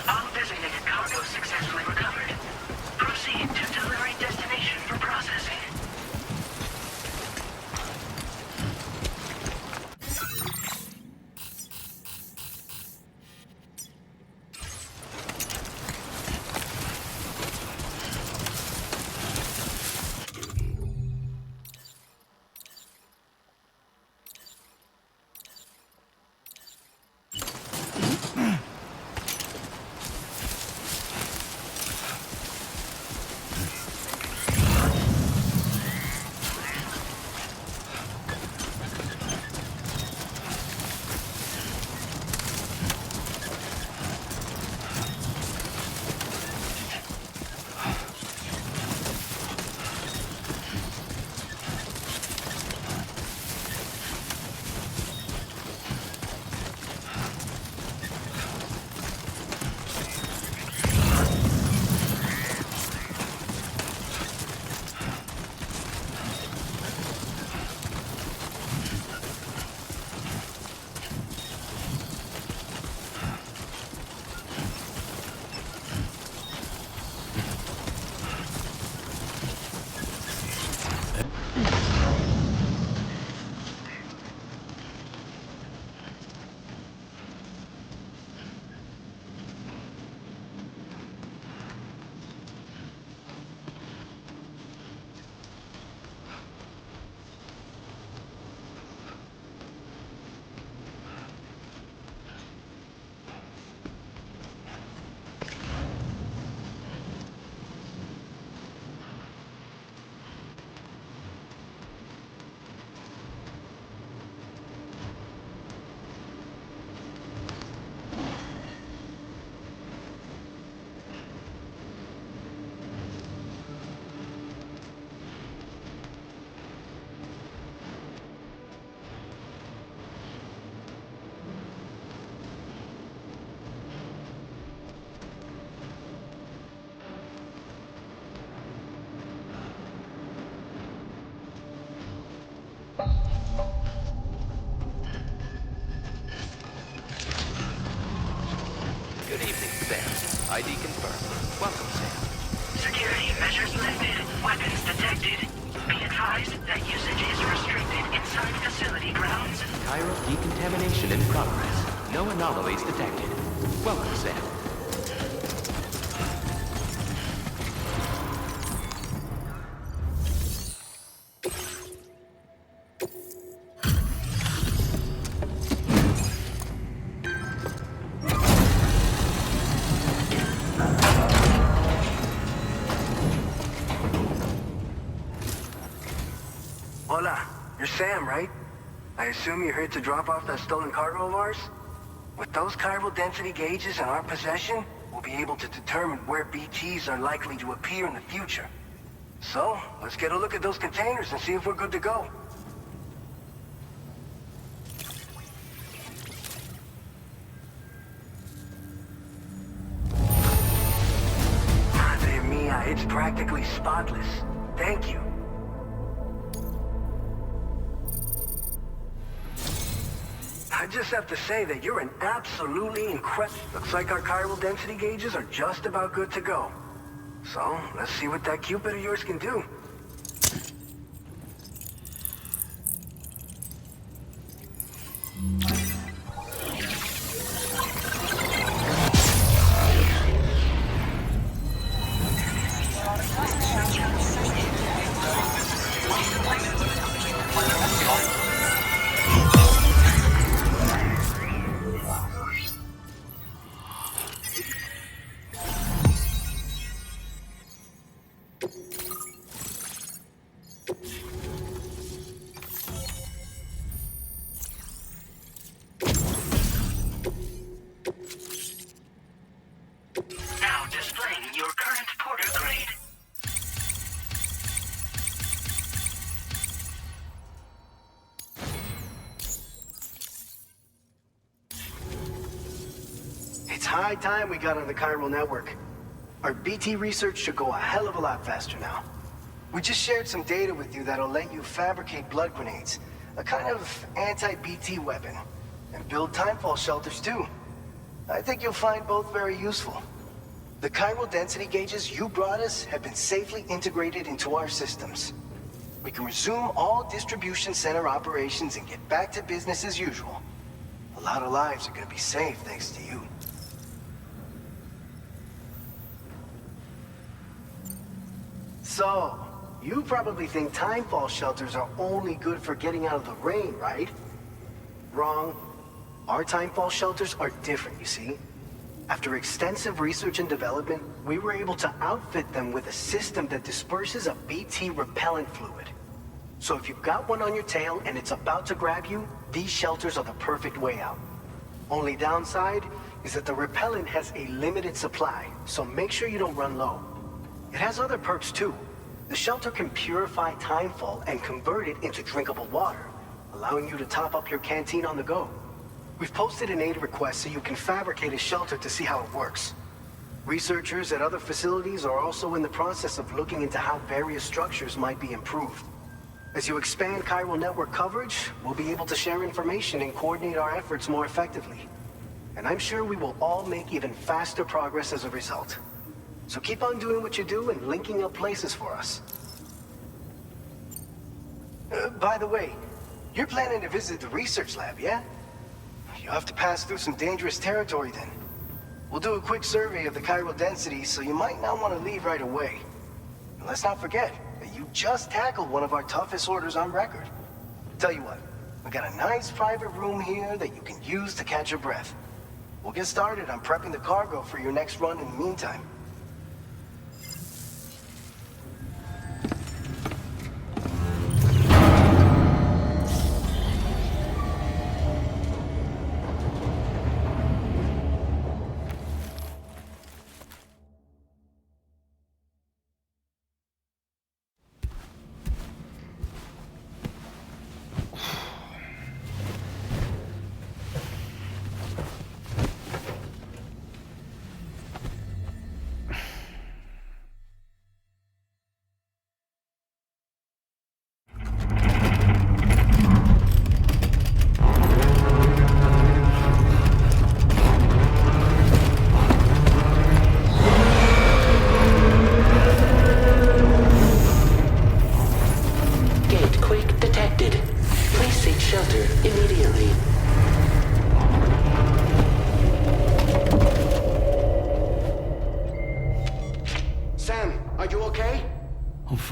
All designated cargo successfully recovered. Proceed to delivery destination for processing. Good evening, Sam. ID confirmed. Welcome, Sam. Security measures lifted. Weapons detected. Be advised that usage is restricted inside facility grounds. Chiral decontamination in progress. No anomalies detected. Welcome, Sam. Hola, you're Sam, right? I assume you're here to drop off that stolen cargo of ours? With those chiral density gauges in our possession, we'll be able to determine where BTs are likely to appear in the future. So, let's get a look at those containers and see if we're good to go. Madre mia, it's practically spotless. Thank you. I just have to say that you're an absolutely incredible... Looks like our chiral density gauges are just about good to go. So, let's see what that Cupid of yours can do. It's high time we got on the chiral network. Our BT research should go a hell of a lot faster now. We just shared some data with you that'll let you fabricate blood grenades, a kind of anti-BT weapon, and build timefall shelters too. I think you'll find both very useful. The chiral density gauges you brought us have been safely integrated into our systems. We can resume all distribution center operations and get back to business as usual. A lot of lives are gonna be saved thanks to you. So, you probably think timefall shelters are only good for getting out of the rain, right? Wrong. Our timefall shelters are different, you see. After extensive research and development, we were able to outfit them with a system that disperses a BT repellent fluid. So if you've got one on your tail and it's about to grab you, these shelters are the perfect way out. Only downside is that the repellent has a limited supply, so make sure you don't run low. It has other perks too. The shelter can purify timefall and convert it into drinkable water, allowing you to top up your canteen on the go. We've posted an aid request so you can fabricate a shelter to see how it works. Researchers at other facilities are also in the process of looking into how various structures might be improved. As you expand chiral network coverage, we'll be able to share information and coordinate our efforts more effectively. And I'm sure we will all make even faster progress as a result. So keep on doing what you do and linking up places for us. By the way, you're planning to visit the research lab, yeah? You'll have to pass through some dangerous territory then. We'll do a quick survey of the chiral density, so you might not want to leave right away. And let's not forget that you just tackled one of our toughest orders on record. Tell you what, we got a nice private room here that you can use to catch your breath. We'll get started on prepping the cargo for your next run in the meantime.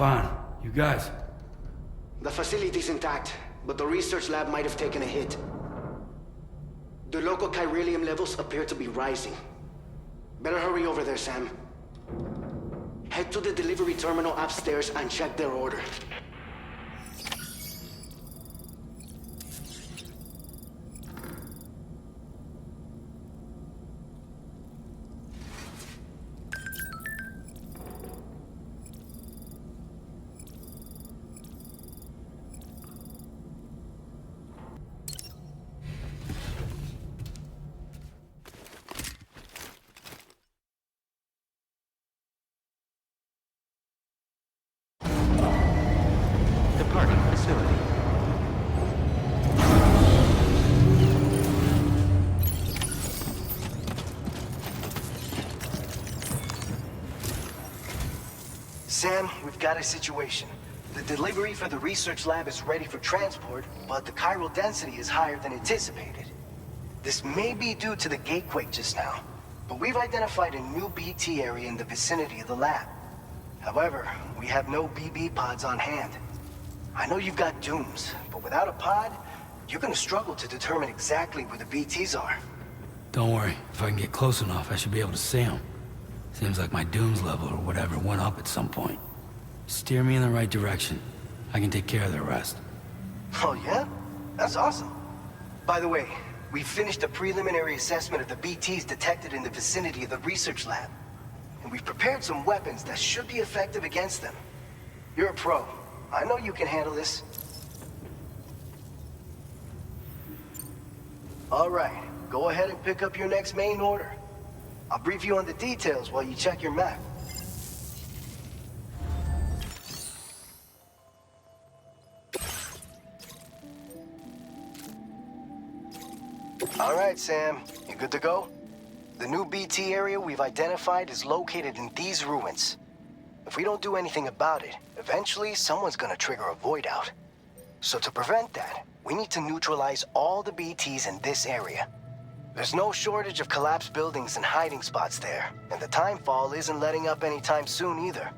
Fine. You guys? The facility's intact, but the research lab might have taken a hit. The local chiralium levels appear to be rising. Better hurry over there, Sam. Head to the delivery terminal upstairs and check their order. Departing facility. Sam, we've got a situation. The delivery for the research lab is ready for transport, but the chiral density is higher than anticipated. This may be due to the gatequake just now, but we've identified a new BT area in the vicinity of the lab. However, we have no BB pods on hand. I know you've got dooms, but without a pod, you're gonna struggle to determine exactly where the BTs are. Don't worry. If I can get close enough, I should be able to see them. Seems like my dooms level or whatever went up at some point. Steer me in the right direction. I can take care of the rest. Oh yeah? That's awesome. By the way, we finished a preliminary assessment of the BTs detected in the vicinity of the research lab. And we've prepared some weapons that should be effective against them. You're a pro. I know you can handle this. All right, go ahead and pick up your next main order. I'll brief you on the details while you check your map. All right, Sam. You good to go? The new BT area we've identified is located in these ruins. If we don't do anything about it, eventually someone's gonna trigger a void out. So to prevent that, we need to neutralize all the BTs in this area. There's no shortage of collapsed buildings and hiding spots there, and the timefall isn't letting up anytime soon either.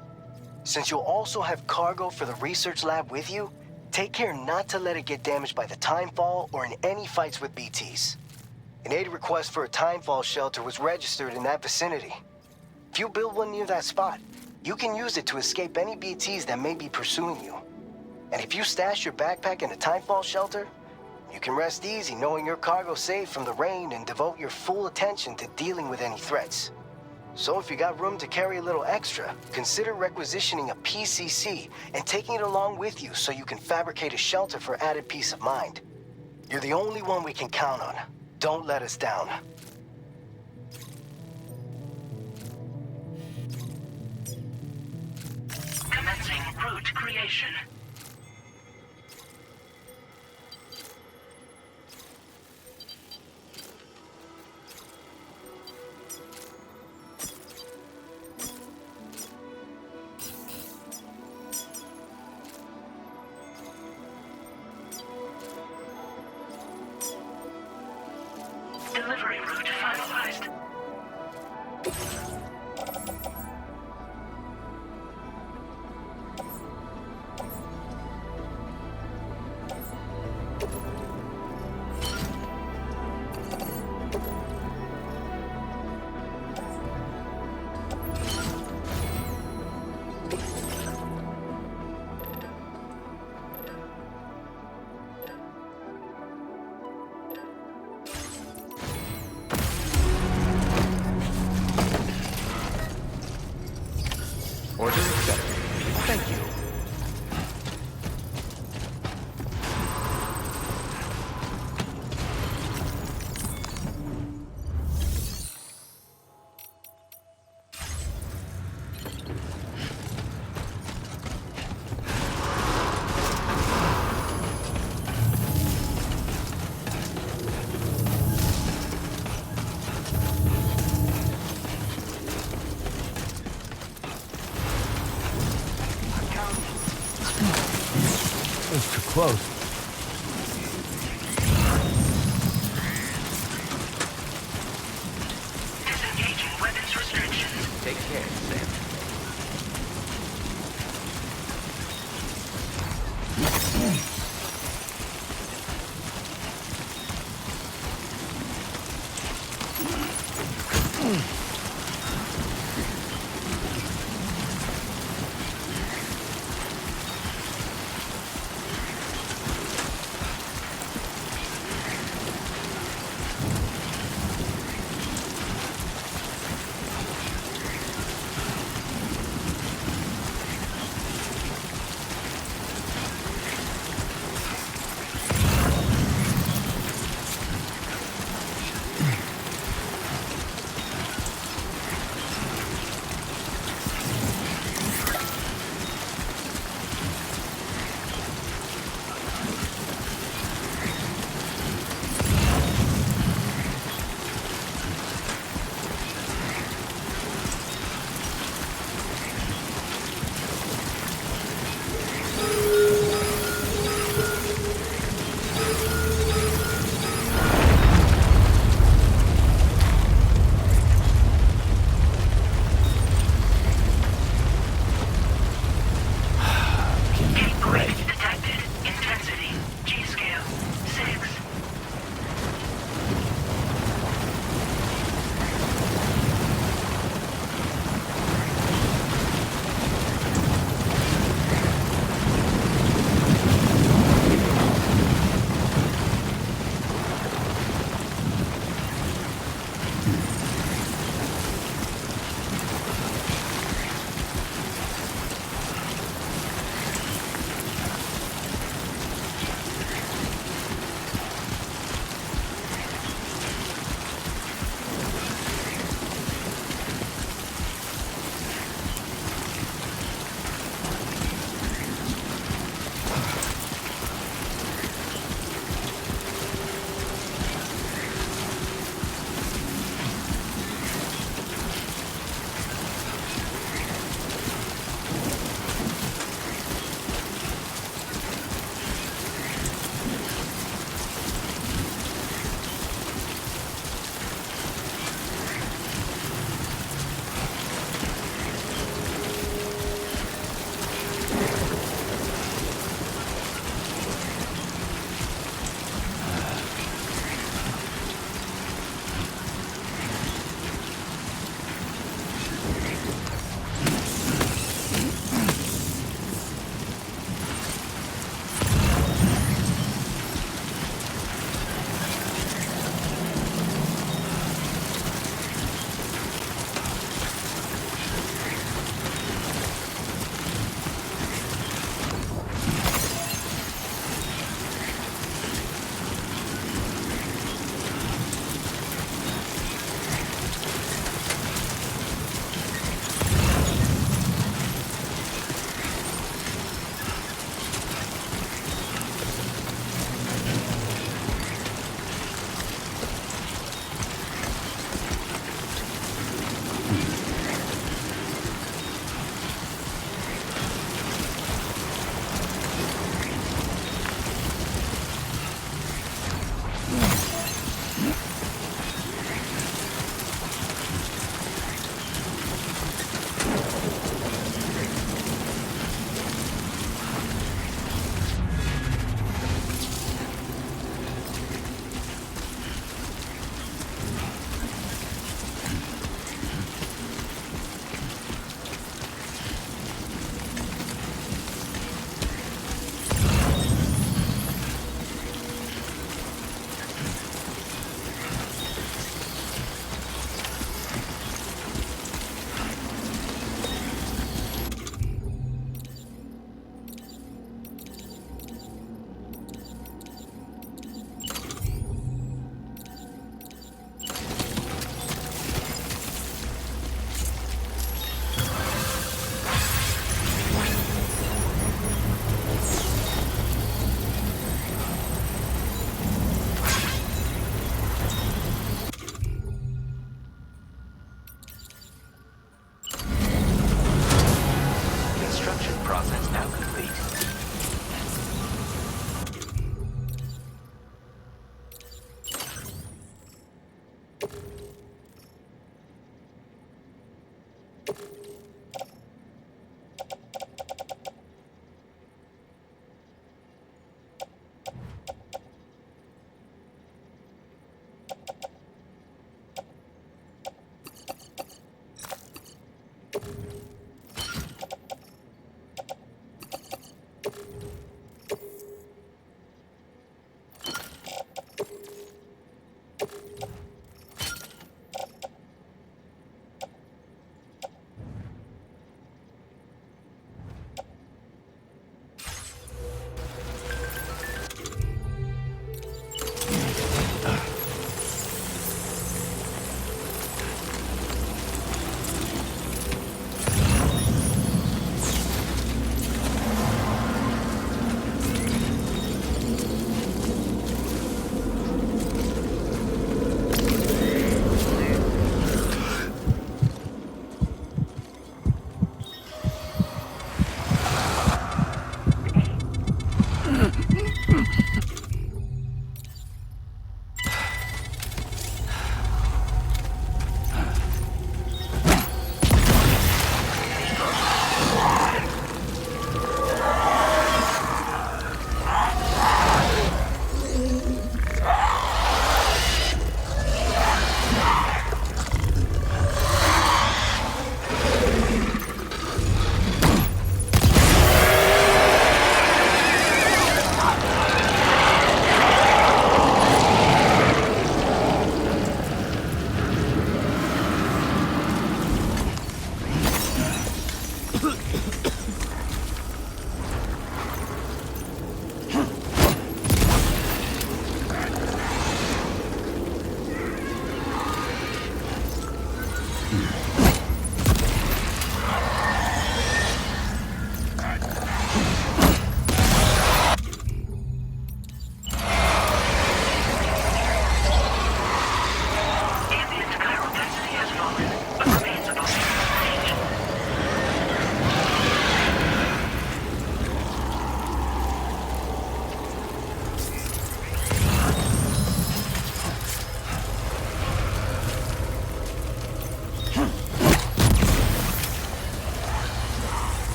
Since you'll also have cargo for the research lab with you, take care not to let it get damaged by the timefall or in any fights with BTs. An aid request for a timefall shelter was registered in that vicinity. If you build one near that spot, you can use it to escape any BTs that may be pursuing you. And if you stash your backpack in a timefall shelter, you can rest easy knowing your cargo's safe from the rain and devote your full attention to dealing with any threats. So if you got room to carry a little extra, consider requisitioning a PCC and taking it along with you so you can fabricate a shelter for added peace of mind. You're the only one we can count on. Don't let us down. Commencing route creation. Delivery route finalized. Order accepted. Thank you. That's too close. Disengaging weapons restrictions. Take care, Sam.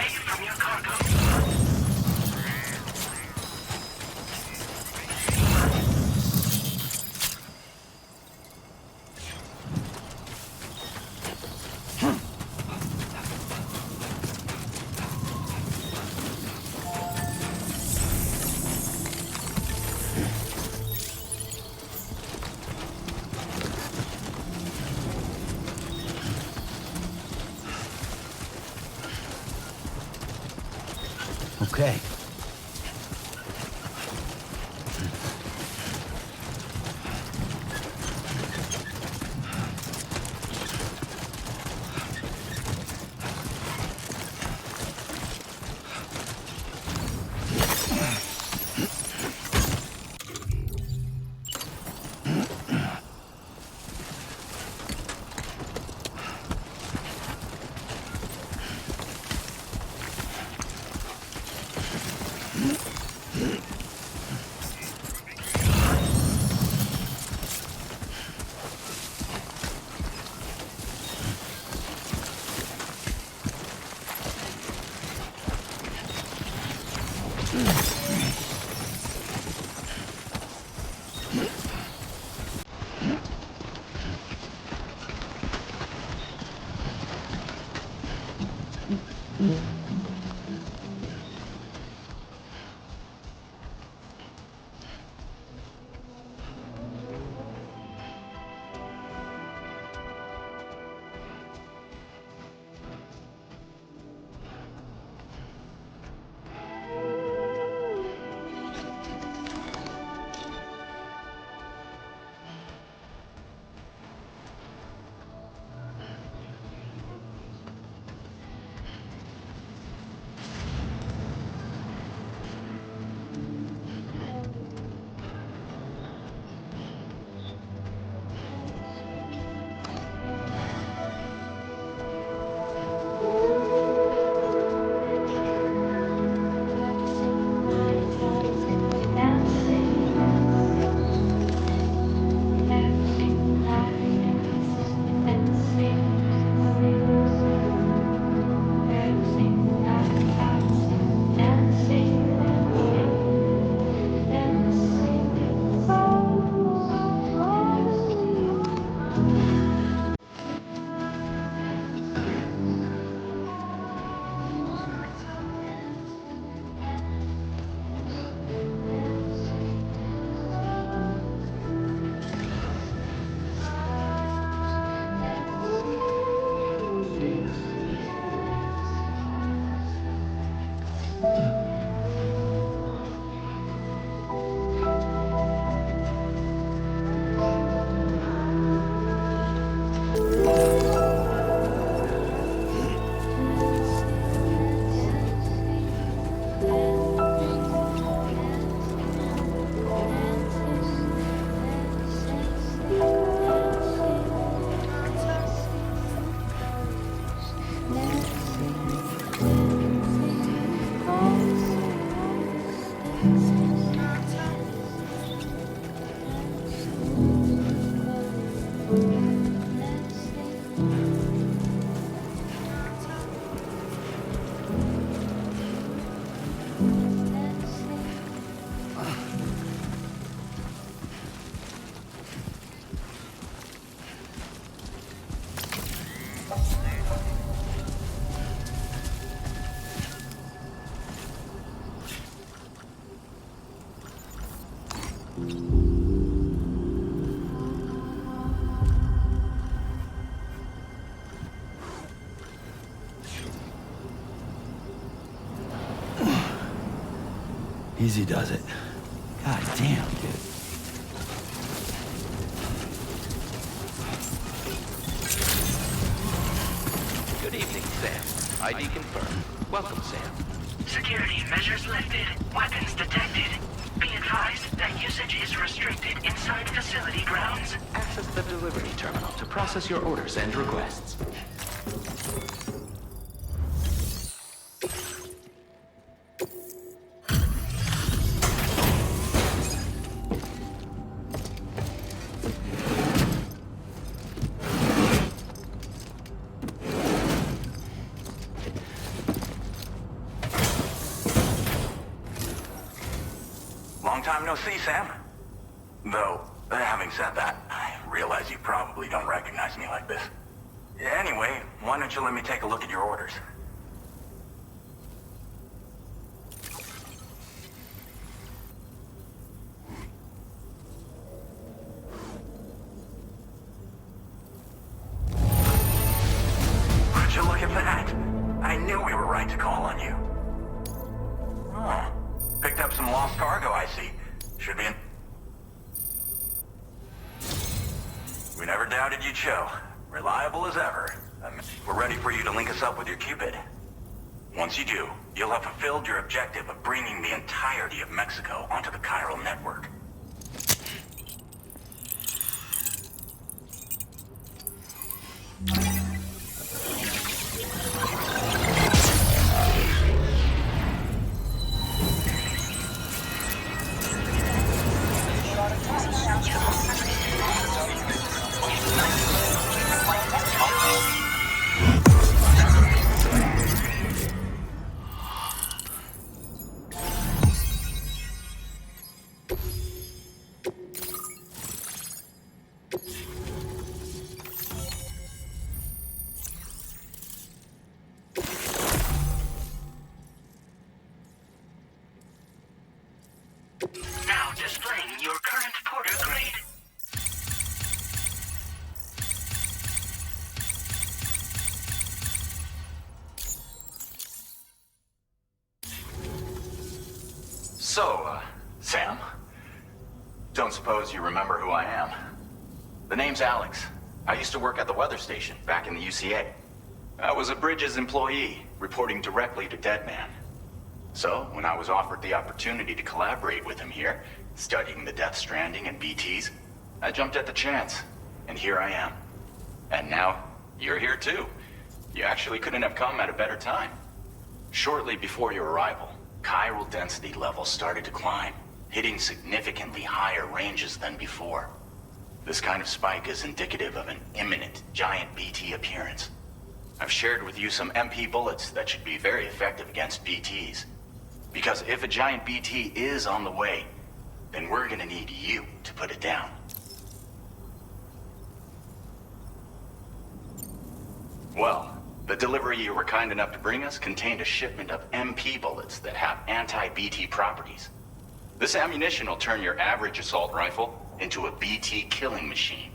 away from your cargo. Okay. Easy does it. God damn, dude. Good evening, Sam. ID confirmed. Welcome, Sam. Security measures lifted. Weapons detected. Be advised that usage is restricted inside facility grounds. Access the delivery terminal to process your orders and requests. time no see, Sam. Though, having said that, I realize you probably don't recognize me like this. Anyway, why don't you let me take a look at your orders? Would you look at that? I knew we were right to call on you. Oh, picked up some lost cargo, I see. Should be in... We never doubted you'd show. Reliable as ever. We're ready for you to link us up with your Cupid. Once you do, you'll have fulfilled your objective of bringing the entirety of Mexico onto the chiral network. Now displaying your current porter grade. So, Sam, don't suppose you remember who I am? The name's Alex. I used to work at the weather station back in the UCA. I was a Bridges employee, reporting directly to Deadman. So, when I was offered the opportunity to collaborate with him here, studying the Death Stranding and BTs, I jumped at the chance, and here I am. And now, you're here too. You actually couldn't have come at a better time. Shortly before your arrival, chiral density levels started to climb, hitting significantly higher ranges than before. This kind of spike is indicative of an imminent giant BT appearance. I've shared with you some MP bullets that should be very effective against BTs. Because if a giant BT is on the way, then we're gonna need you to put it down. Well, the delivery you were kind enough to bring us contained a shipment of MP bullets that have anti-BT properties. This ammunition will turn your average assault rifle into a BT killing machine.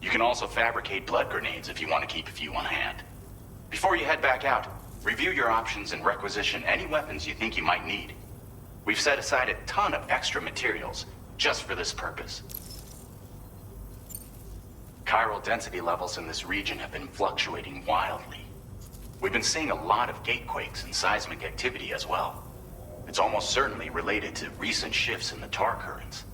You can also fabricate blood grenades if you want to keep a few on hand. Before you head back out, review your options and requisition any weapons you think you might need. We've set aside a ton of extra materials just for this purpose. Chiral density levels in this region have been fluctuating wildly. We've been seeing a lot of gatequakes and seismic activity as well. It's almost certainly related to recent shifts in the tar currents.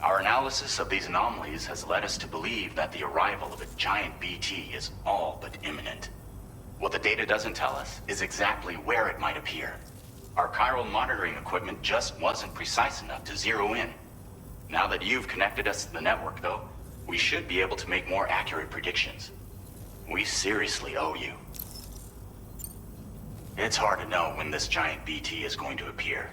Our analysis of these anomalies has led us to believe that the arrival of a giant BT is all but imminent. What the data doesn't tell us is exactly where it might appear. Our chiral monitoring equipment just wasn't precise enough to zero in. Now that you've connected us to the network, though, we should be able to make more accurate predictions. We seriously owe you. It's hard to know when this giant BT is going to appear.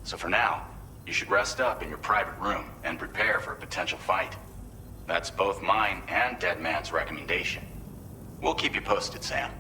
So for now, you should rest up in your private room and prepare for a potential fight. That's both mine and Deadman's recommendation. We'll keep you posted, Sam.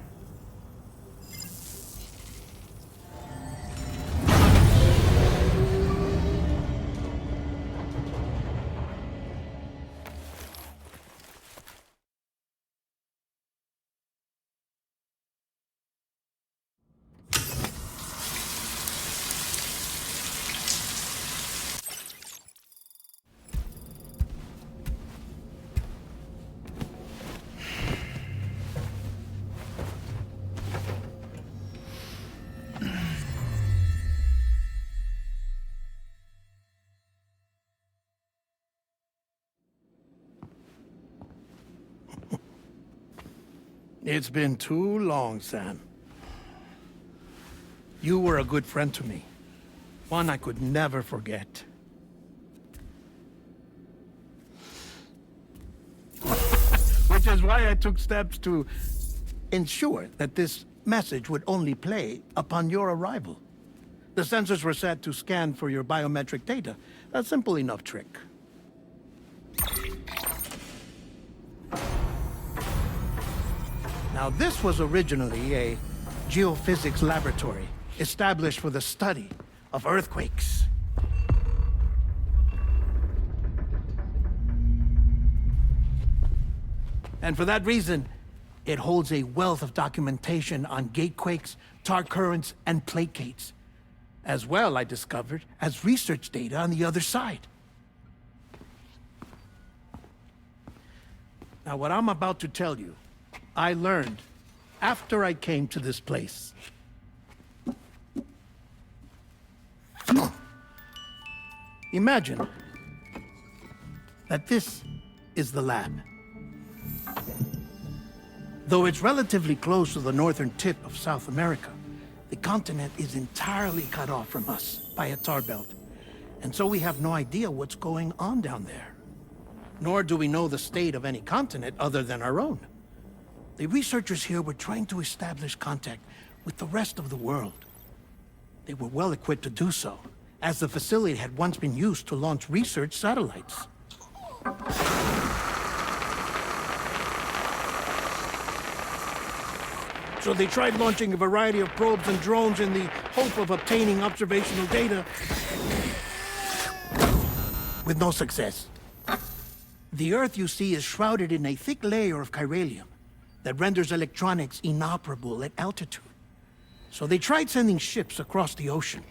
It's been too long, Sam. You were a good friend to me. One I could never forget. Which is why I took steps to ensure that this message would only play upon your arrival. The sensors were set to scan for your biometric data. A simple enough trick. Now, this was originally a geophysics laboratory established for the study of earthquakes. And for that reason, it holds a wealth of documentation on gatequakes, tar currents, and plate gates. As well, I discovered, as research data on the other side. Now, what I'm about to tell you, I learned after I came to this place. Imagine that this is the lab. Though it's relatively close to the northern tip of South America, the continent is entirely cut off from us by a tar belt. And so we have no idea what's going on down there. Nor do we know the state of any continent other than our own. The researchers here were trying to establish contact with the rest of the world. They were well equipped to do so, as the facility had once been used to launch research satellites. So they tried launching a variety of probes and drones in the hope of obtaining observational data, with no success. The Earth, you see, is shrouded in a thick layer of chiralium that renders electronics inoperable at altitude. So they tried sending ships across the ocean.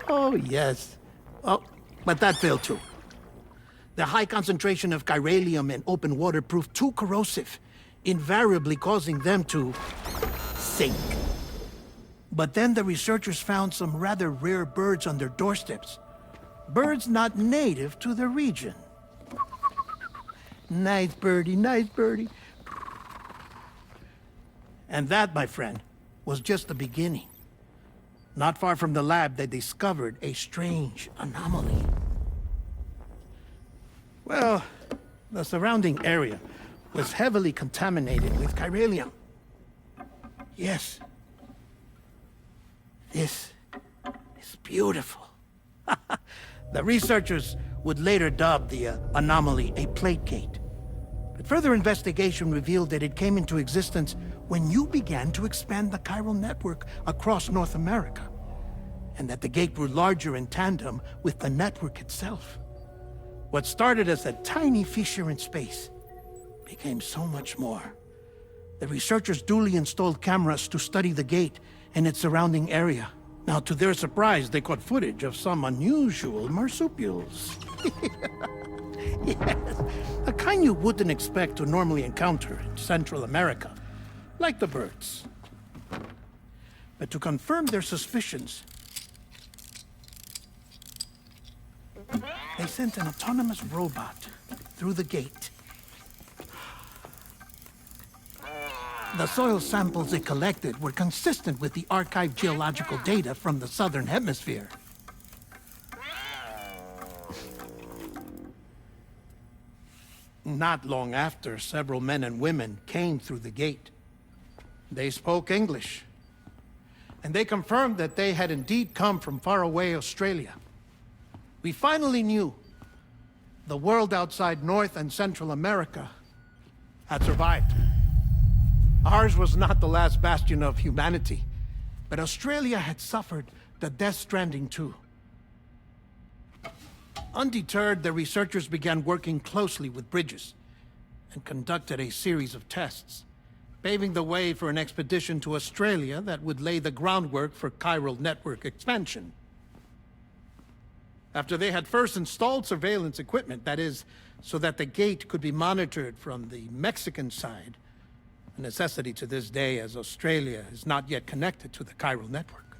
Oh, yes. Oh, but that failed too. The high concentration of chiralium in open water proved too corrosive, invariably causing them to sink. But then the researchers found some rather rare birds on their doorsteps. Birds not native to the region. Nice birdie, nice birdie. And that, my friend, was just the beginning. Not far from the lab, they discovered a strange anomaly. Well, the surrounding area was heavily contaminated with chiralium. Yes. This is beautiful. The researchers would later dub the anomaly a plate gate. But further investigation revealed that it came into existence when you began to expand the chiral network across North America, and that the gate grew larger in tandem with the network itself. What started as a tiny fissure in space became so much more. The researchers duly installed cameras to study the gate and its surrounding area. Now, to their surprise, they caught footage of some unusual marsupials. Yes, a kind you wouldn't expect to normally encounter in Central America, like the birds. But to confirm their suspicions, they sent an autonomous robot through the gate. The soil samples it collected were consistent with the archived geological data from the southern hemisphere. Not long after, several men and women came through the gate. They spoke English, and they confirmed that they had indeed come from faraway Australia. We finally knew the world outside North and Central America had survived. Ours was not the last bastion of humanity, but Australia had suffered the death stranding too. Undeterred, the researchers began working closely with Bridges and conducted a series of tests, paving the way for an expedition to Australia that would lay the groundwork for chiral network expansion. After they had first installed surveillance equipment, that is, so that the gate could be monitored from the Mexican side, a necessity to this day as Australia is not yet connected to the chiral network.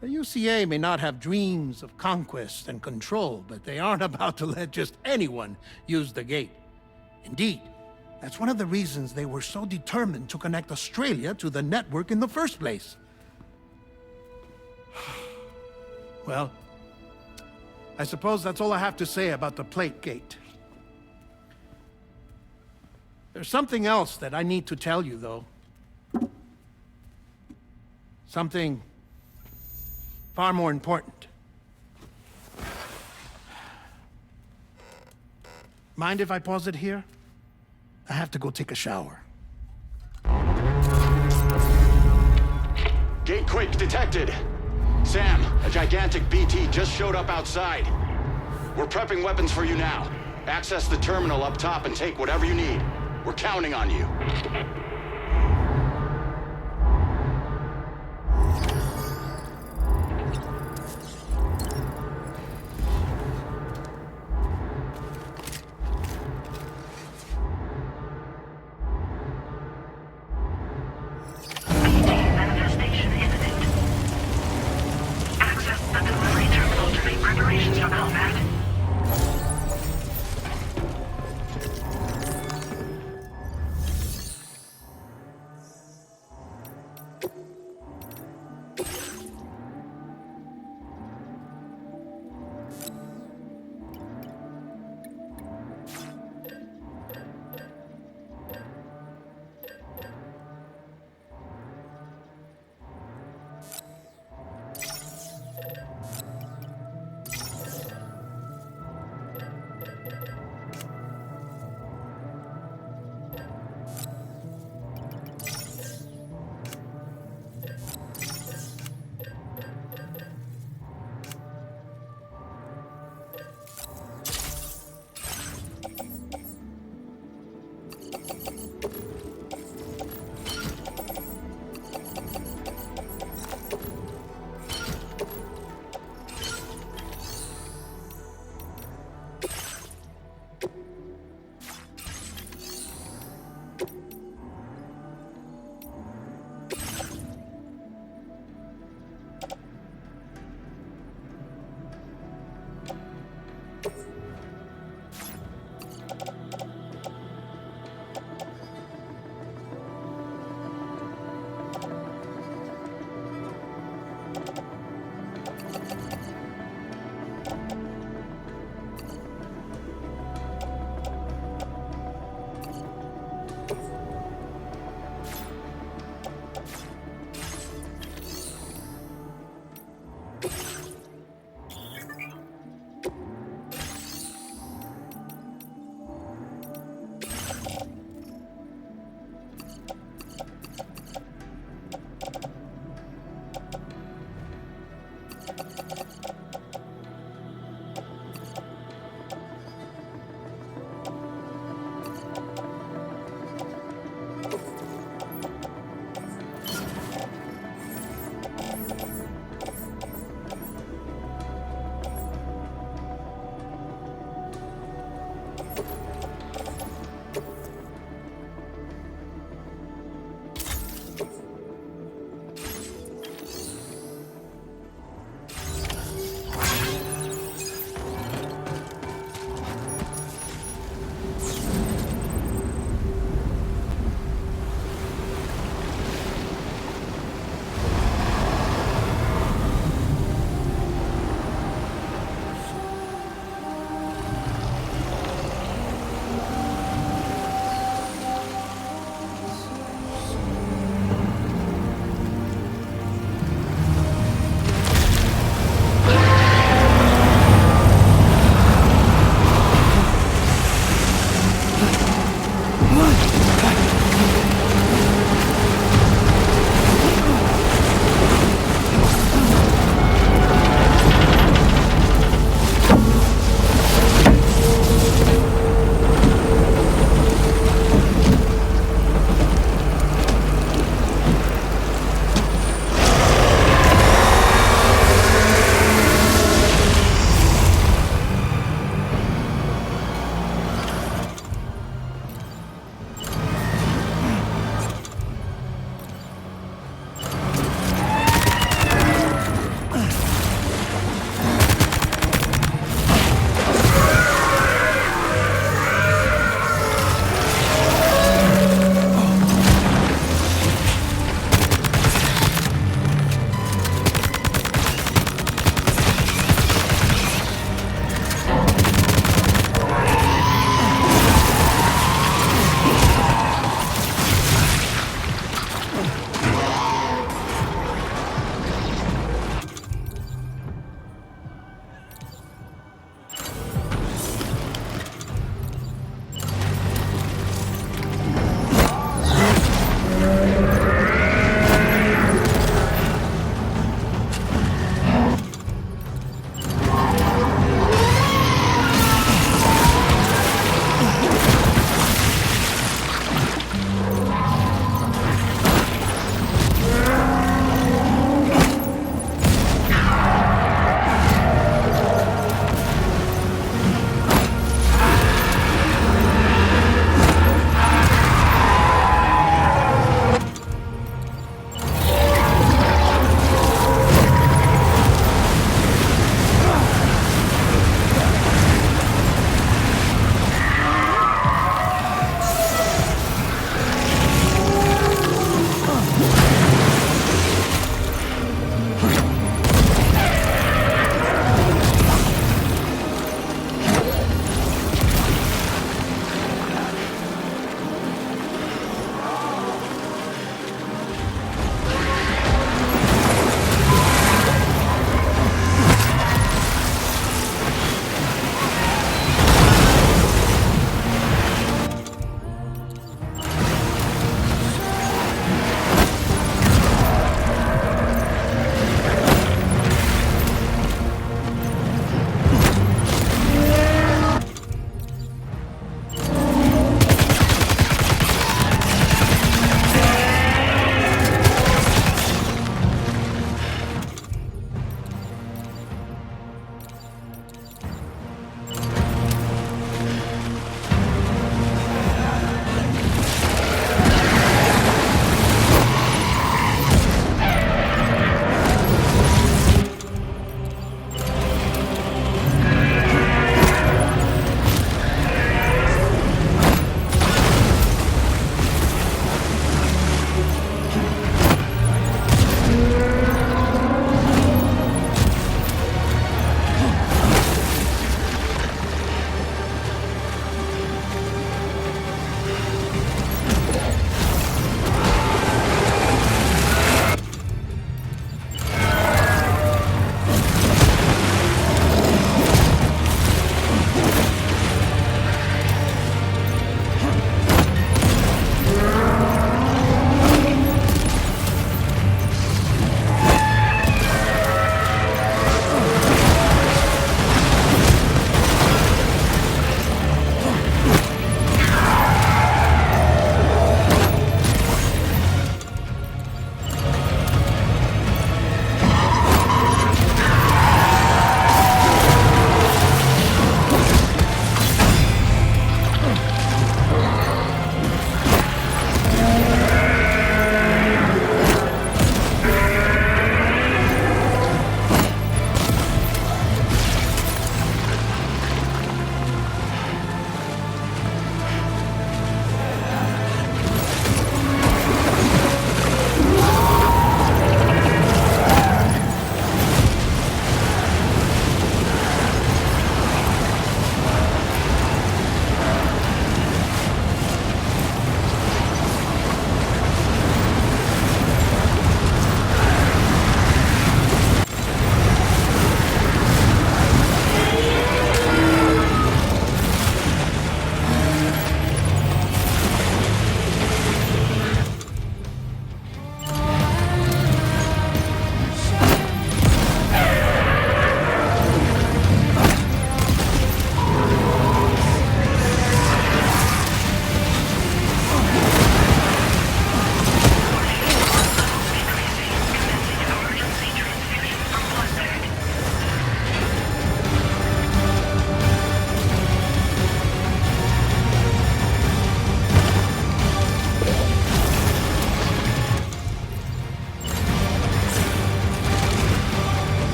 The UCA may not have dreams of conquest and control, but they aren't about to let just anyone use the gate. Indeed, that's one of the reasons they were so determined to connect Australia to the network in the first place. Well, I suppose that's all I have to say about the plate gate. There's something else that I need to tell you, though. Something far more important. Mind if I pause it here? I have to go take a shower. Gate quake detected. Sam, a gigantic BT just showed up outside. We're prepping weapons for you now. Access the terminal up top and take whatever you need. We're counting on you. Manifestation imminent. Access the delivery terminal to make preparations for combat.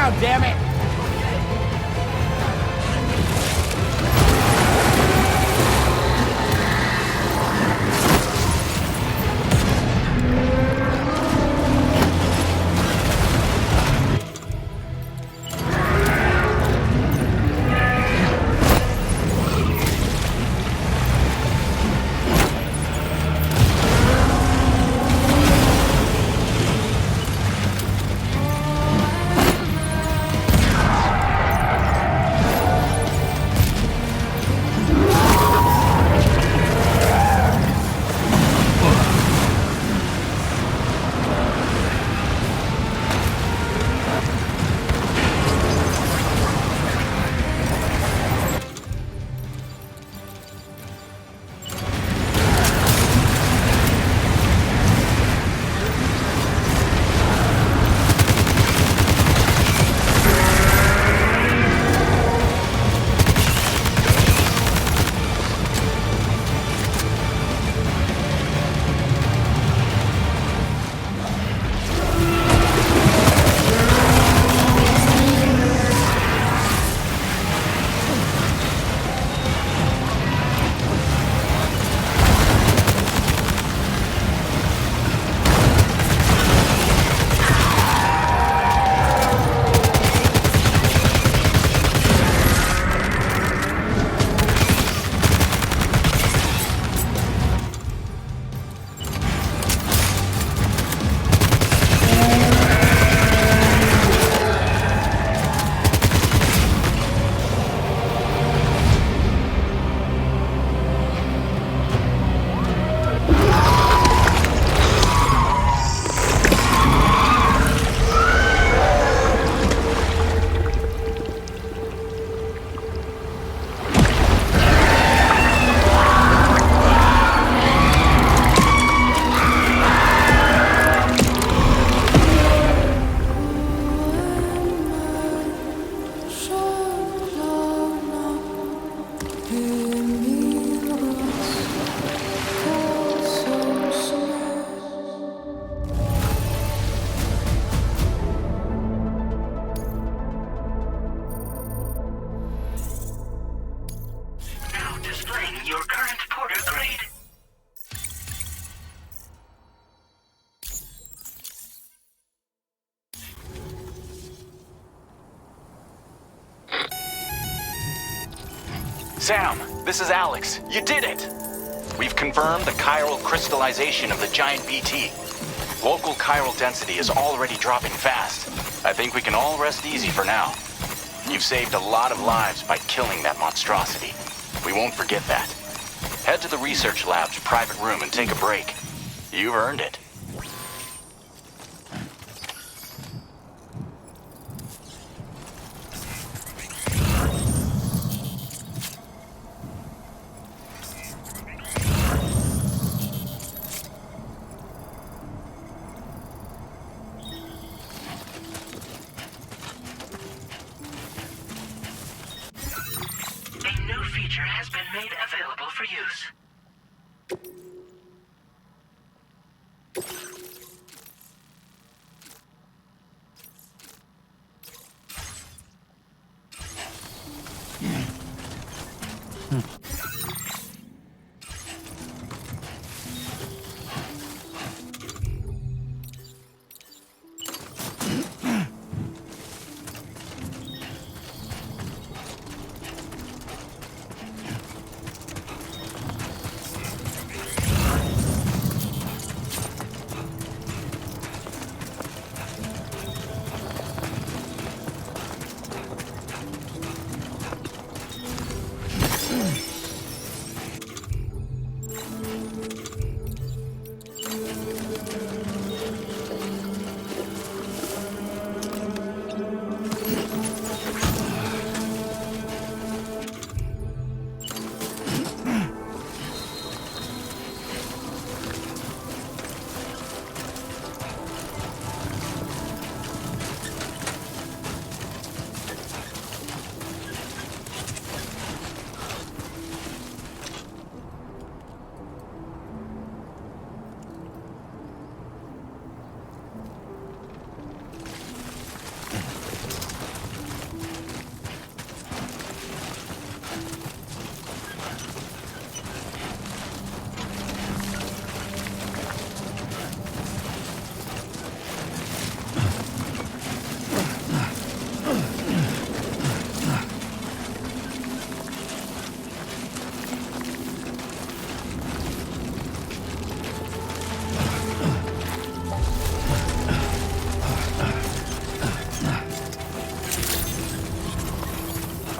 down, damn it! Sam, this is Alex. You did it! We've confirmed the chiral crystallization of the giant BT. Local chiral density is already dropping fast. I think we can all rest easy for now. You've saved a lot of lives by killing that monstrosity. We won't forget that. Head to the research lab's private room and take a break. You've earned it. Has been made available for use.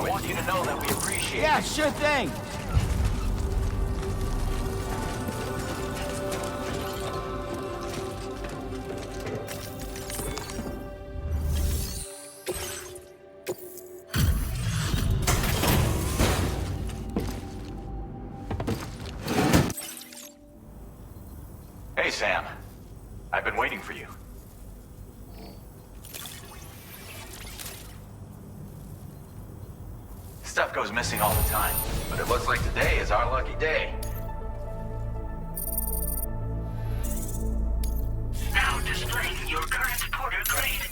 I want you to know that we appreciate Yeah, it. sure thing. Hey, Sam. I've been waiting for you. Stuff goes missing all the time, but it looks like today is our lucky day. Now displaying your current Porter grade.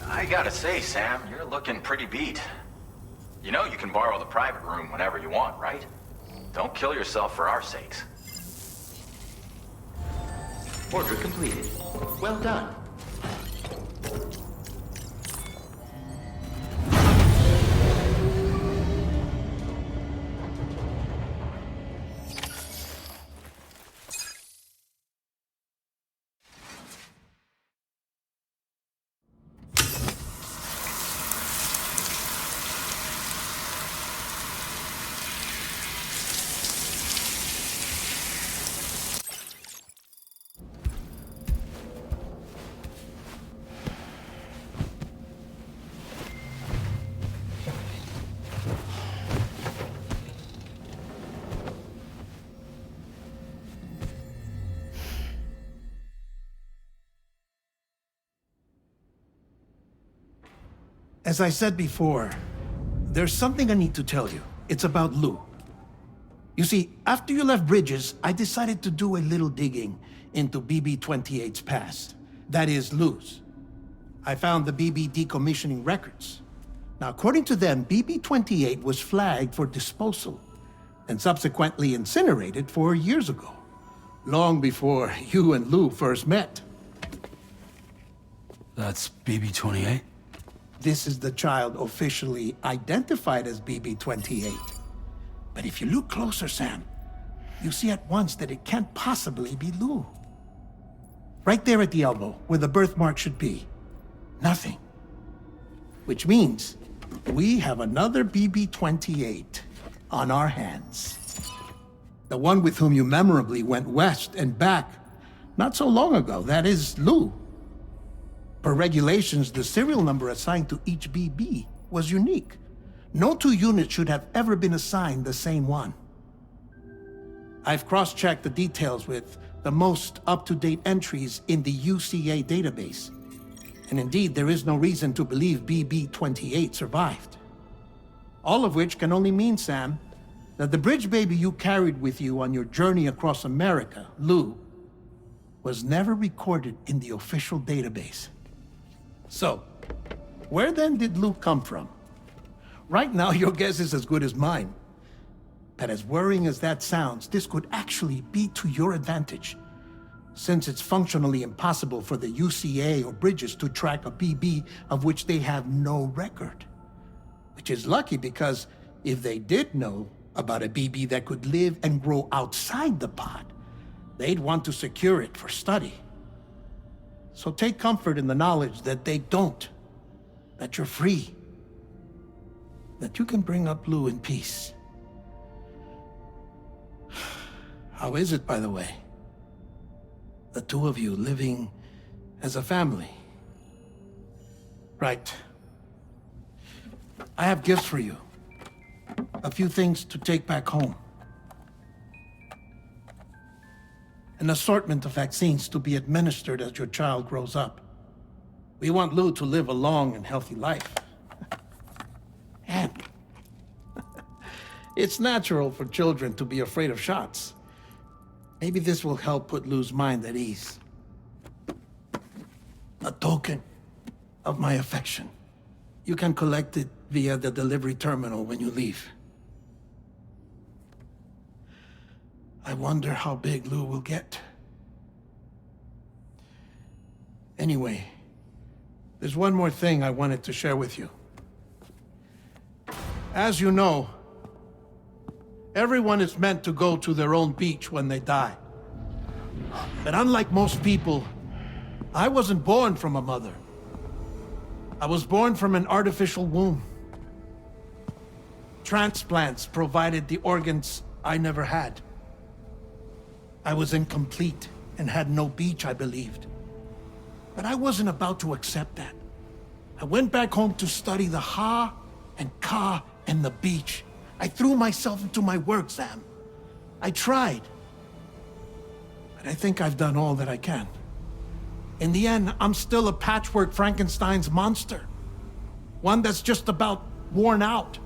I gotta say, Sam, you're looking pretty beat. You know you can borrow the private room whenever you want, right? Don't kill yourself for our sakes. Order completed. Well done. As I said before, there's something I need to tell you. It's about Lou. You see, after you left Bridges, I decided to do a little digging into BB-28's past. That is, Lou's. I found the BB decommissioning records. Now, according to them, BB-28 was flagged for disposal and subsequently incinerated 4 years ago, long before you and Lou first met. That's BB-28? This is the child officially identified as BB-28. But if you look closer, Sam, you see at once that it can't possibly be Lou. Right there at the elbow, where the birthmark should be. Nothing. Which means we have another BB-28 on our hands. The one with whom you memorably went west and back not so long ago, that is Lou. Per regulations, the serial number assigned to each BB was unique. No two units should have ever been assigned the same one. I've cross-checked the details with the most up-to-date entries in the UCA database. And indeed, there is no reason to believe BB-28 survived. All of which can only mean, Sam, that the bridge baby you carried with you on your journey across America, Lou, was never recorded in the official database. So, where then did Lou come from? Right now, your guess is as good as mine. But as worrying as that sounds, this could actually be to your advantage, since it's functionally impossible for the UCA or Bridges to track a BB of which they have no record. Which is lucky because if they did know about a BB that could live and grow outside the pod, they'd want to secure it for study. So take comfort in the knowledge that they don't, that you're free, that you can bring up Lou in peace. How is it, by the way? The two of you living as a family. Right. I have gifts for you. A few things to take back home. An assortment of vaccines to be administered as your child grows up. We want Lou to live a long and healthy life. And it's natural for children to be afraid of shots. Maybe this will help put Lou's mind at ease. A token of my affection. You can collect it via the delivery terminal when you leave. I wonder how big Lou will get. Anyway, there's one more thing I wanted to share with you. As you know, everyone is meant to go to their own beach when they die. But unlike most people, I wasn't born from a mother. I was born from an artificial womb. Transplants provided the organs I never had. I was incomplete and had no beach, I believed. But I wasn't about to accept that. I went back home to study the Ha and Ka and the beach. I threw myself into my work, Sam. I tried. But I think I've done all that I can. In the end, I'm still a patchwork Frankenstein's monster. One that's just about worn out.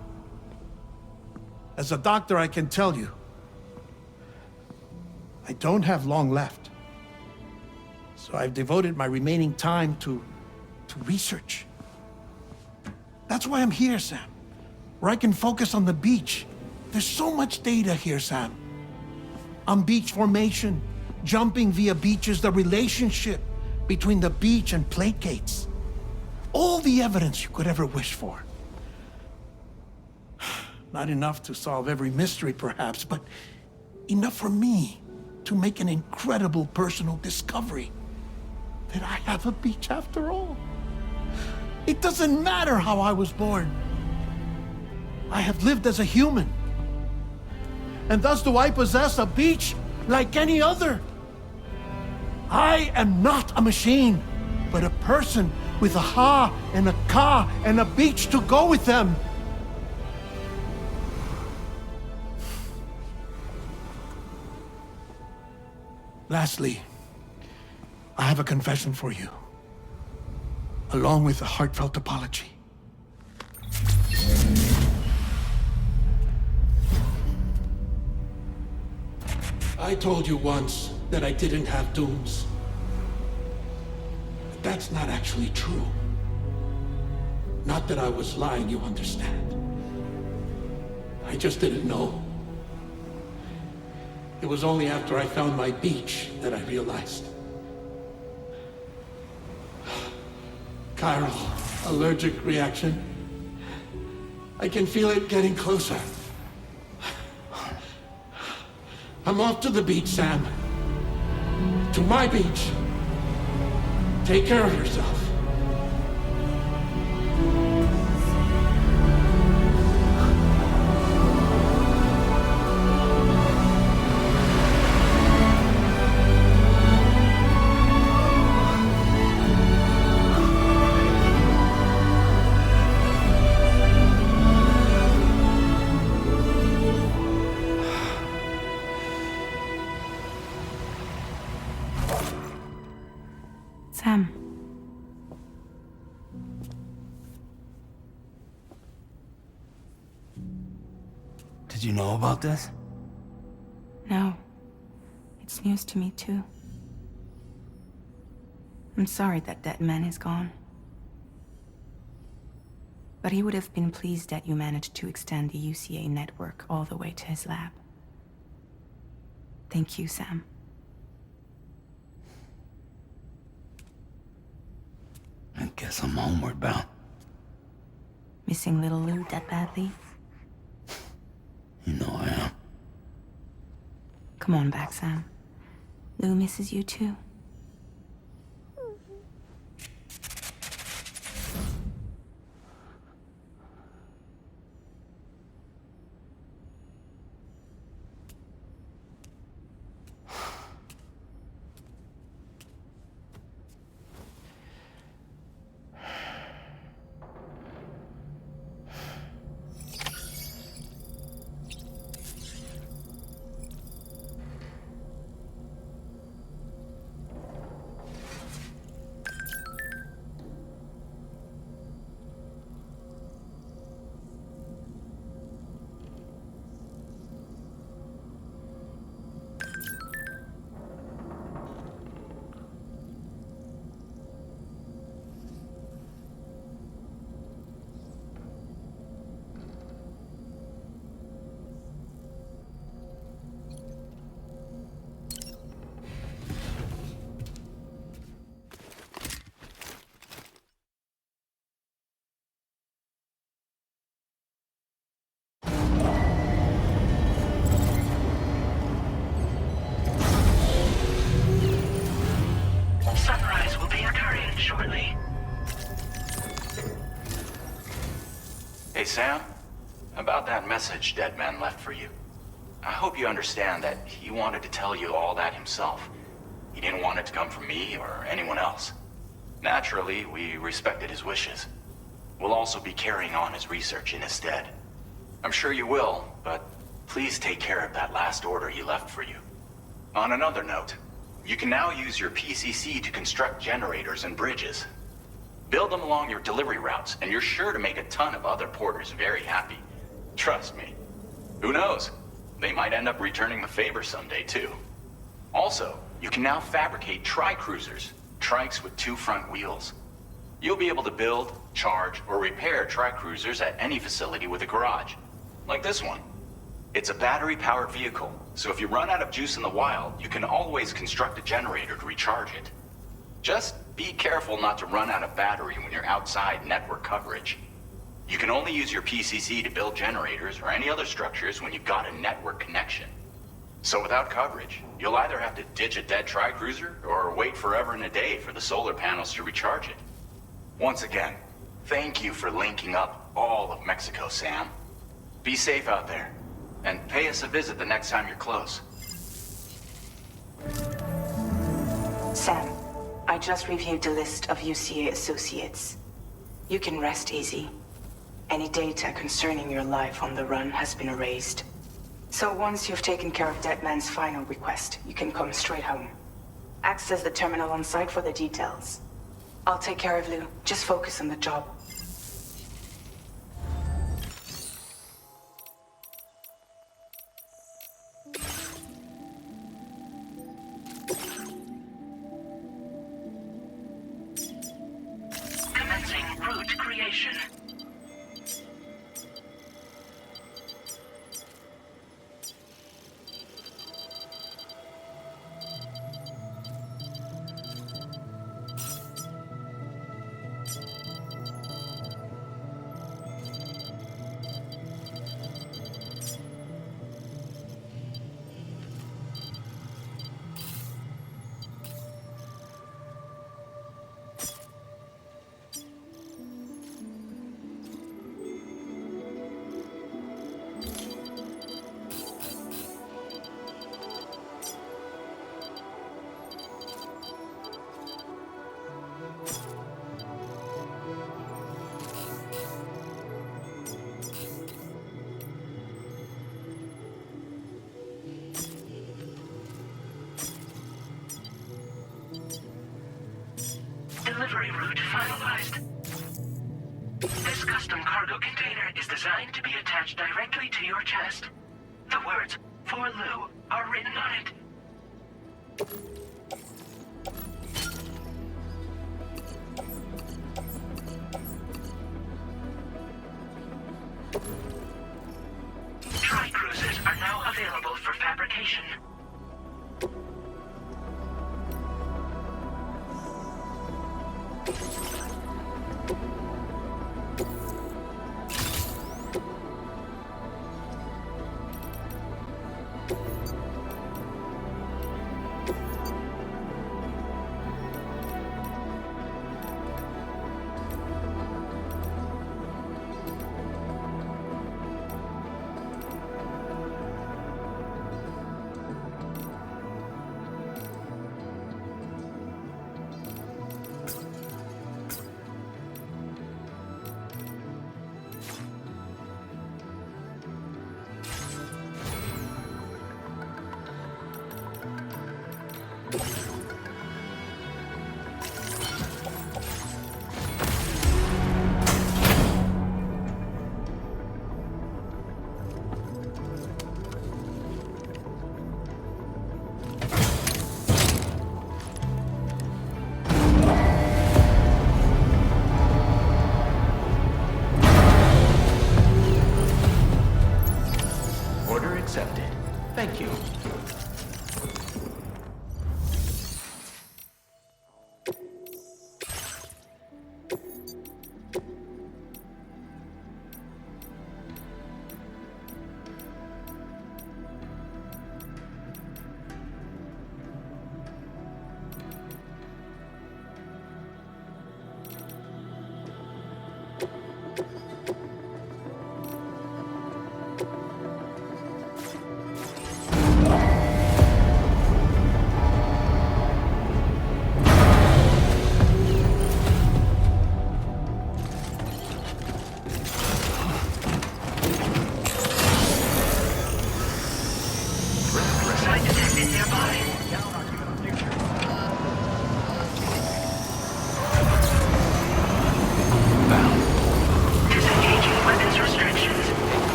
As a doctor, I can tell you, I don't have long left. So I've devoted my remaining time to research. That's why I'm here, Sam. Where I can focus on the beach. There's so much data here, Sam. On beach formation, jumping via beaches, the relationship between the beach and plate gates. All the evidence you could ever wish for. Not enough to solve every mystery, perhaps, but enough for me to make an incredible personal discovery. That I have a beach after all. It doesn't matter how I was born. I have lived as a human. And thus do I possess a beach like any other. I am not a machine, but a person with a Ha and a Ka and a beach to go with them. Lastly, I have a confession for you, along with a heartfelt apology. I told you once that I didn't have dooms. But that's not actually true. Not that I was lying, you understand. I just didn't know. It was only after I found my beach that I realized. Chiral allergic reaction. I can feel it getting closer. I'm off to the beach, Sam. To my beach. Take care of yourself. Sam. Did you know about this? No. It's news to me, too. I'm sorry that that man is gone. But he would have been pleased that you managed to extend the UCA network all the way to his lab. Thank you, Sam. I guess I'm homeward bound. Missing little Lou that badly? You know I am. Come on back, Sam. Lou misses you too. Sam, about that message Deadman left for you. I hope you understand that he wanted to tell you all that himself. He didn't want it to come from me or anyone else. Naturally, we respected his wishes. We'll also be carrying on his research in his stead. I'm sure you will, but please take care of that last order he left for you. On another note, you can now use your PCC to construct generators and bridges. Build them along your delivery routes, and you're sure to make a ton of other porters very happy. Trust me. Who knows? They might end up returning the favor someday, too. Also, you can now fabricate tri-cruisers, trikes with 2 front wheels. You'll be able to build, charge, or repair tri-cruisers at any facility with a garage. Like this one. It's a battery-powered vehicle, so if you run out of juice in the wild, you can always construct a generator to recharge it. Just be careful not to run out of battery when you're outside network coverage. You can only use your PCC to build generators or any other structures when you've got a network connection. So without coverage, you'll either have to ditch a dead tri-cruiser or wait forever and a day for the solar panels to recharge it. Once again, thank you for linking up all of Mexico, Sam. Be safe out there, and pay us a visit the next time you're close. Sam, I just reviewed the list of UCA associates. You can rest easy. Any data concerning your life on the run has been erased. So once you've taken care of Deadman's final request, you can come straight home. Access the terminal on site for the details. I'll take care of Lou. Just focus on the job. Commencing route creation. Delivery route finalized. This custom cargo container is designed to be attached directly to your chest. The words, "For Lou," are written on it. Tri-cruisers are now available for fabrication. Accepted. Thank you.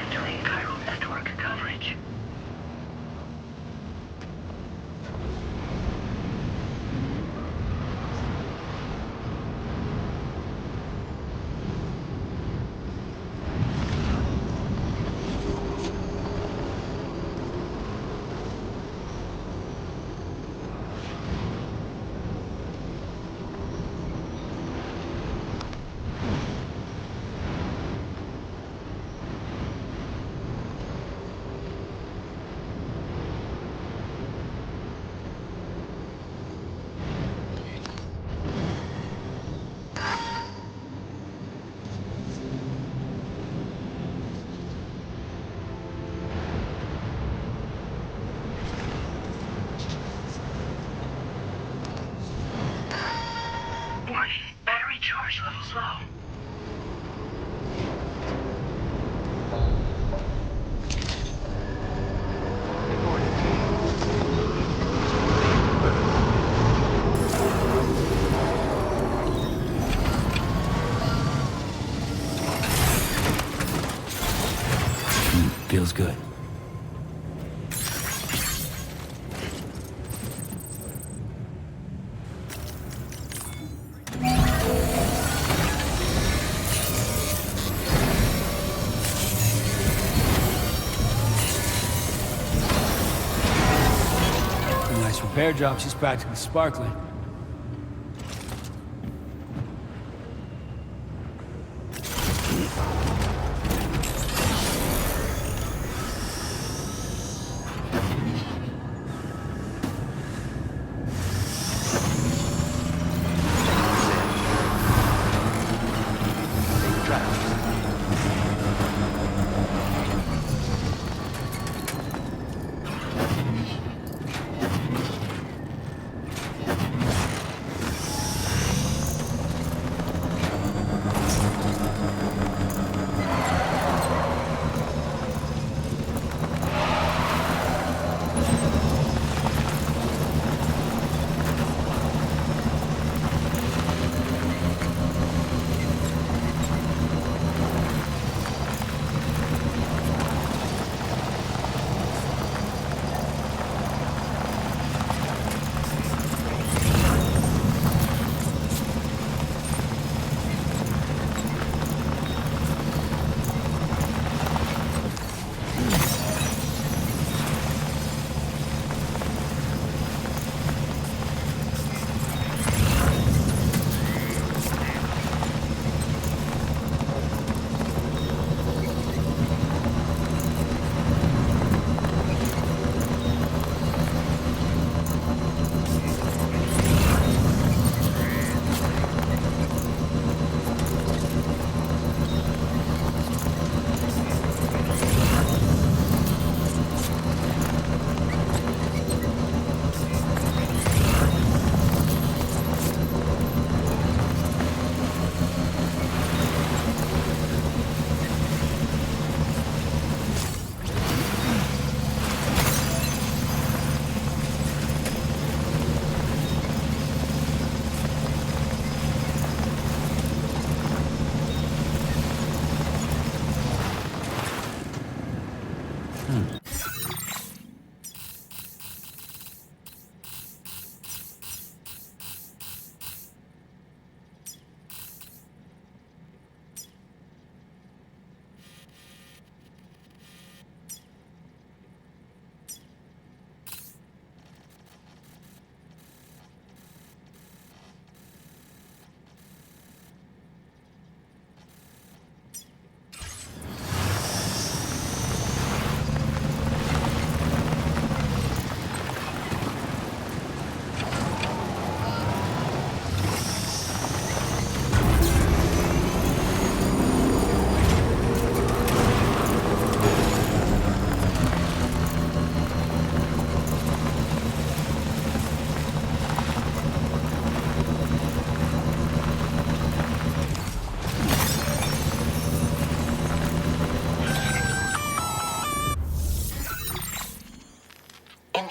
entering chiral network coverage. Warning, battery charge levels low. Feels good. Nice repair job. She's practically sparkling.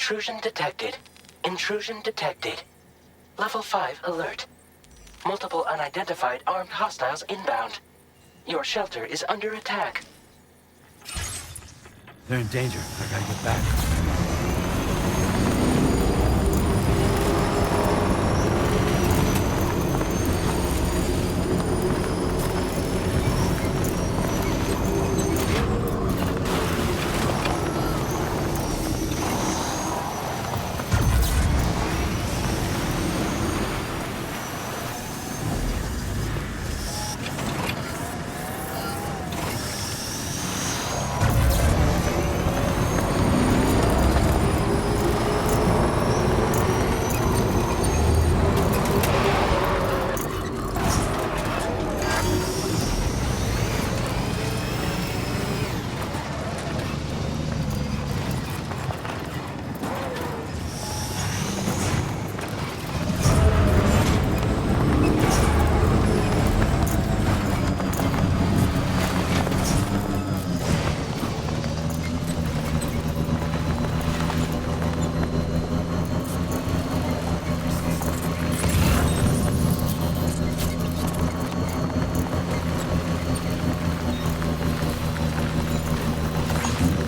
Intrusion detected. Intrusion detected. Level 5 alert. Multiple unidentified armed hostiles inbound. Your shelter is under attack. They're in danger. I gotta get back.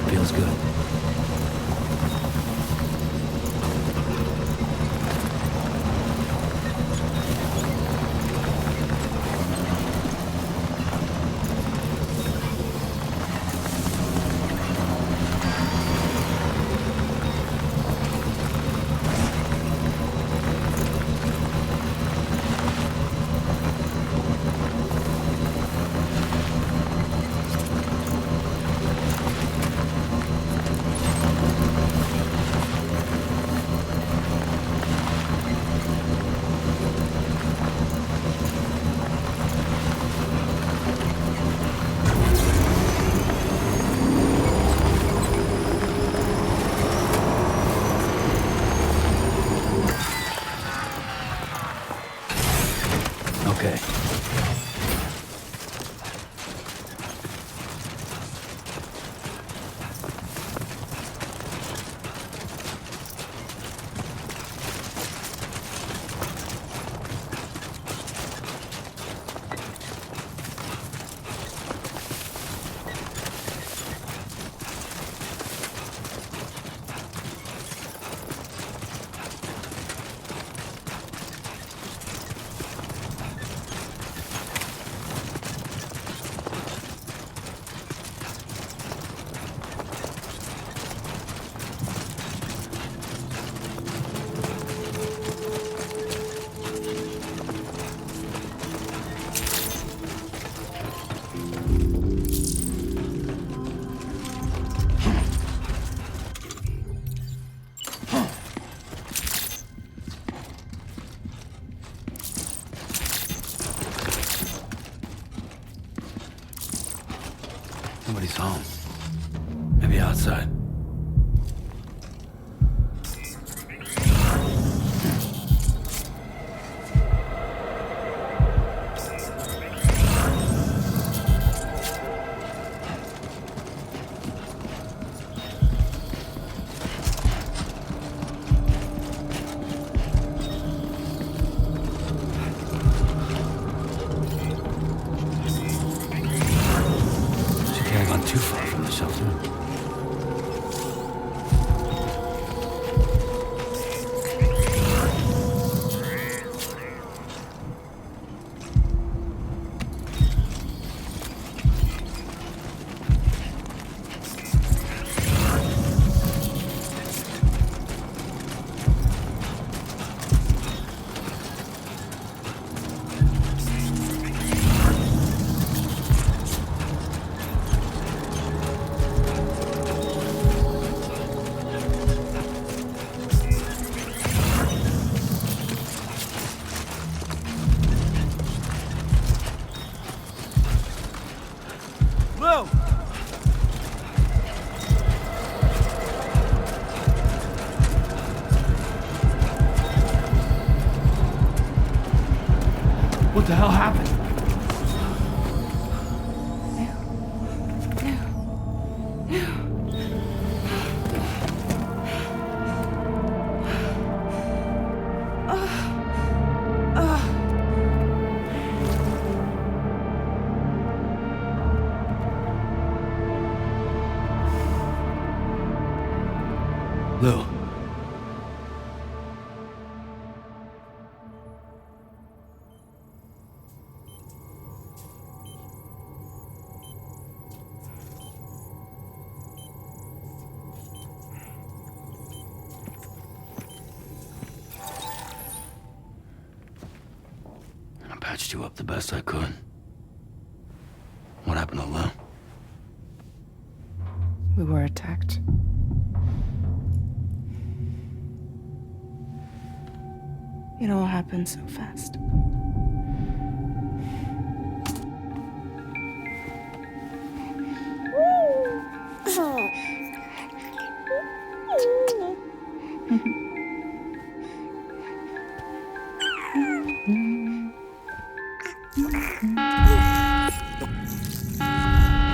Feels good. Okay. Nobody's home. Maybe outside. Too far from the shelter. What the hell happened? Lou. I patched you up the best I could. What happened to Lou? We were attacked. It all happened so fast.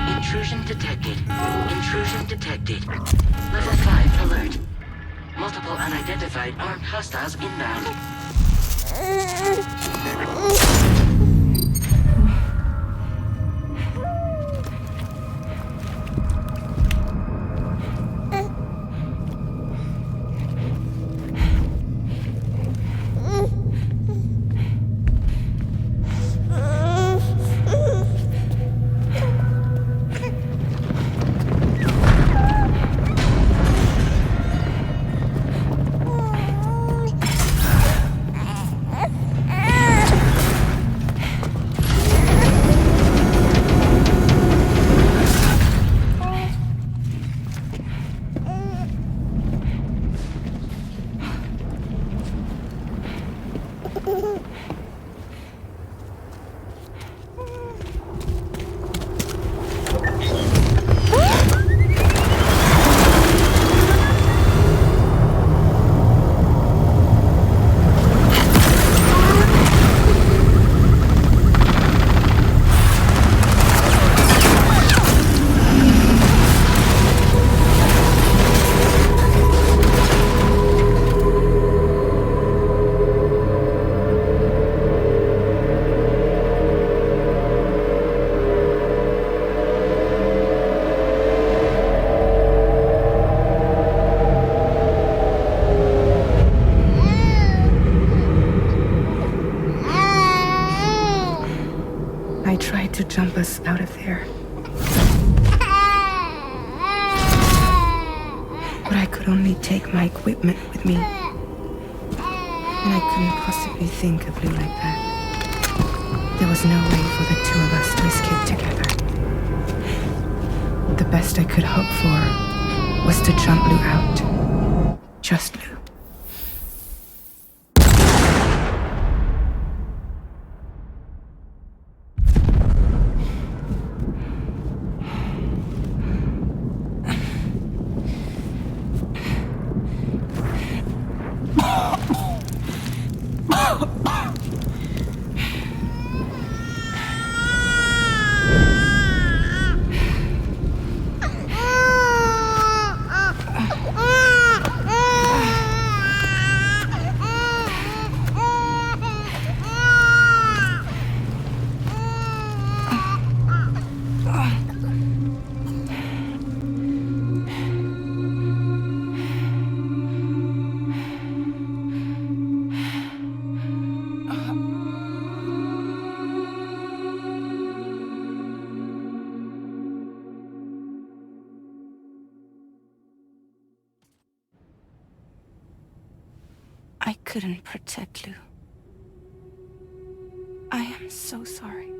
Intrusion detected. Intrusion detected. Level 5 alert. Multiple unidentified armed hostiles inbound. I tried to jump us out of there. But I could only take my equipment with me. And I couldn't possibly think of Lou like that. There was no way for the two of us to escape together. The best I could hope for was to jump Lou out. Just Lou. I couldn't protect Lou. I am so sorry.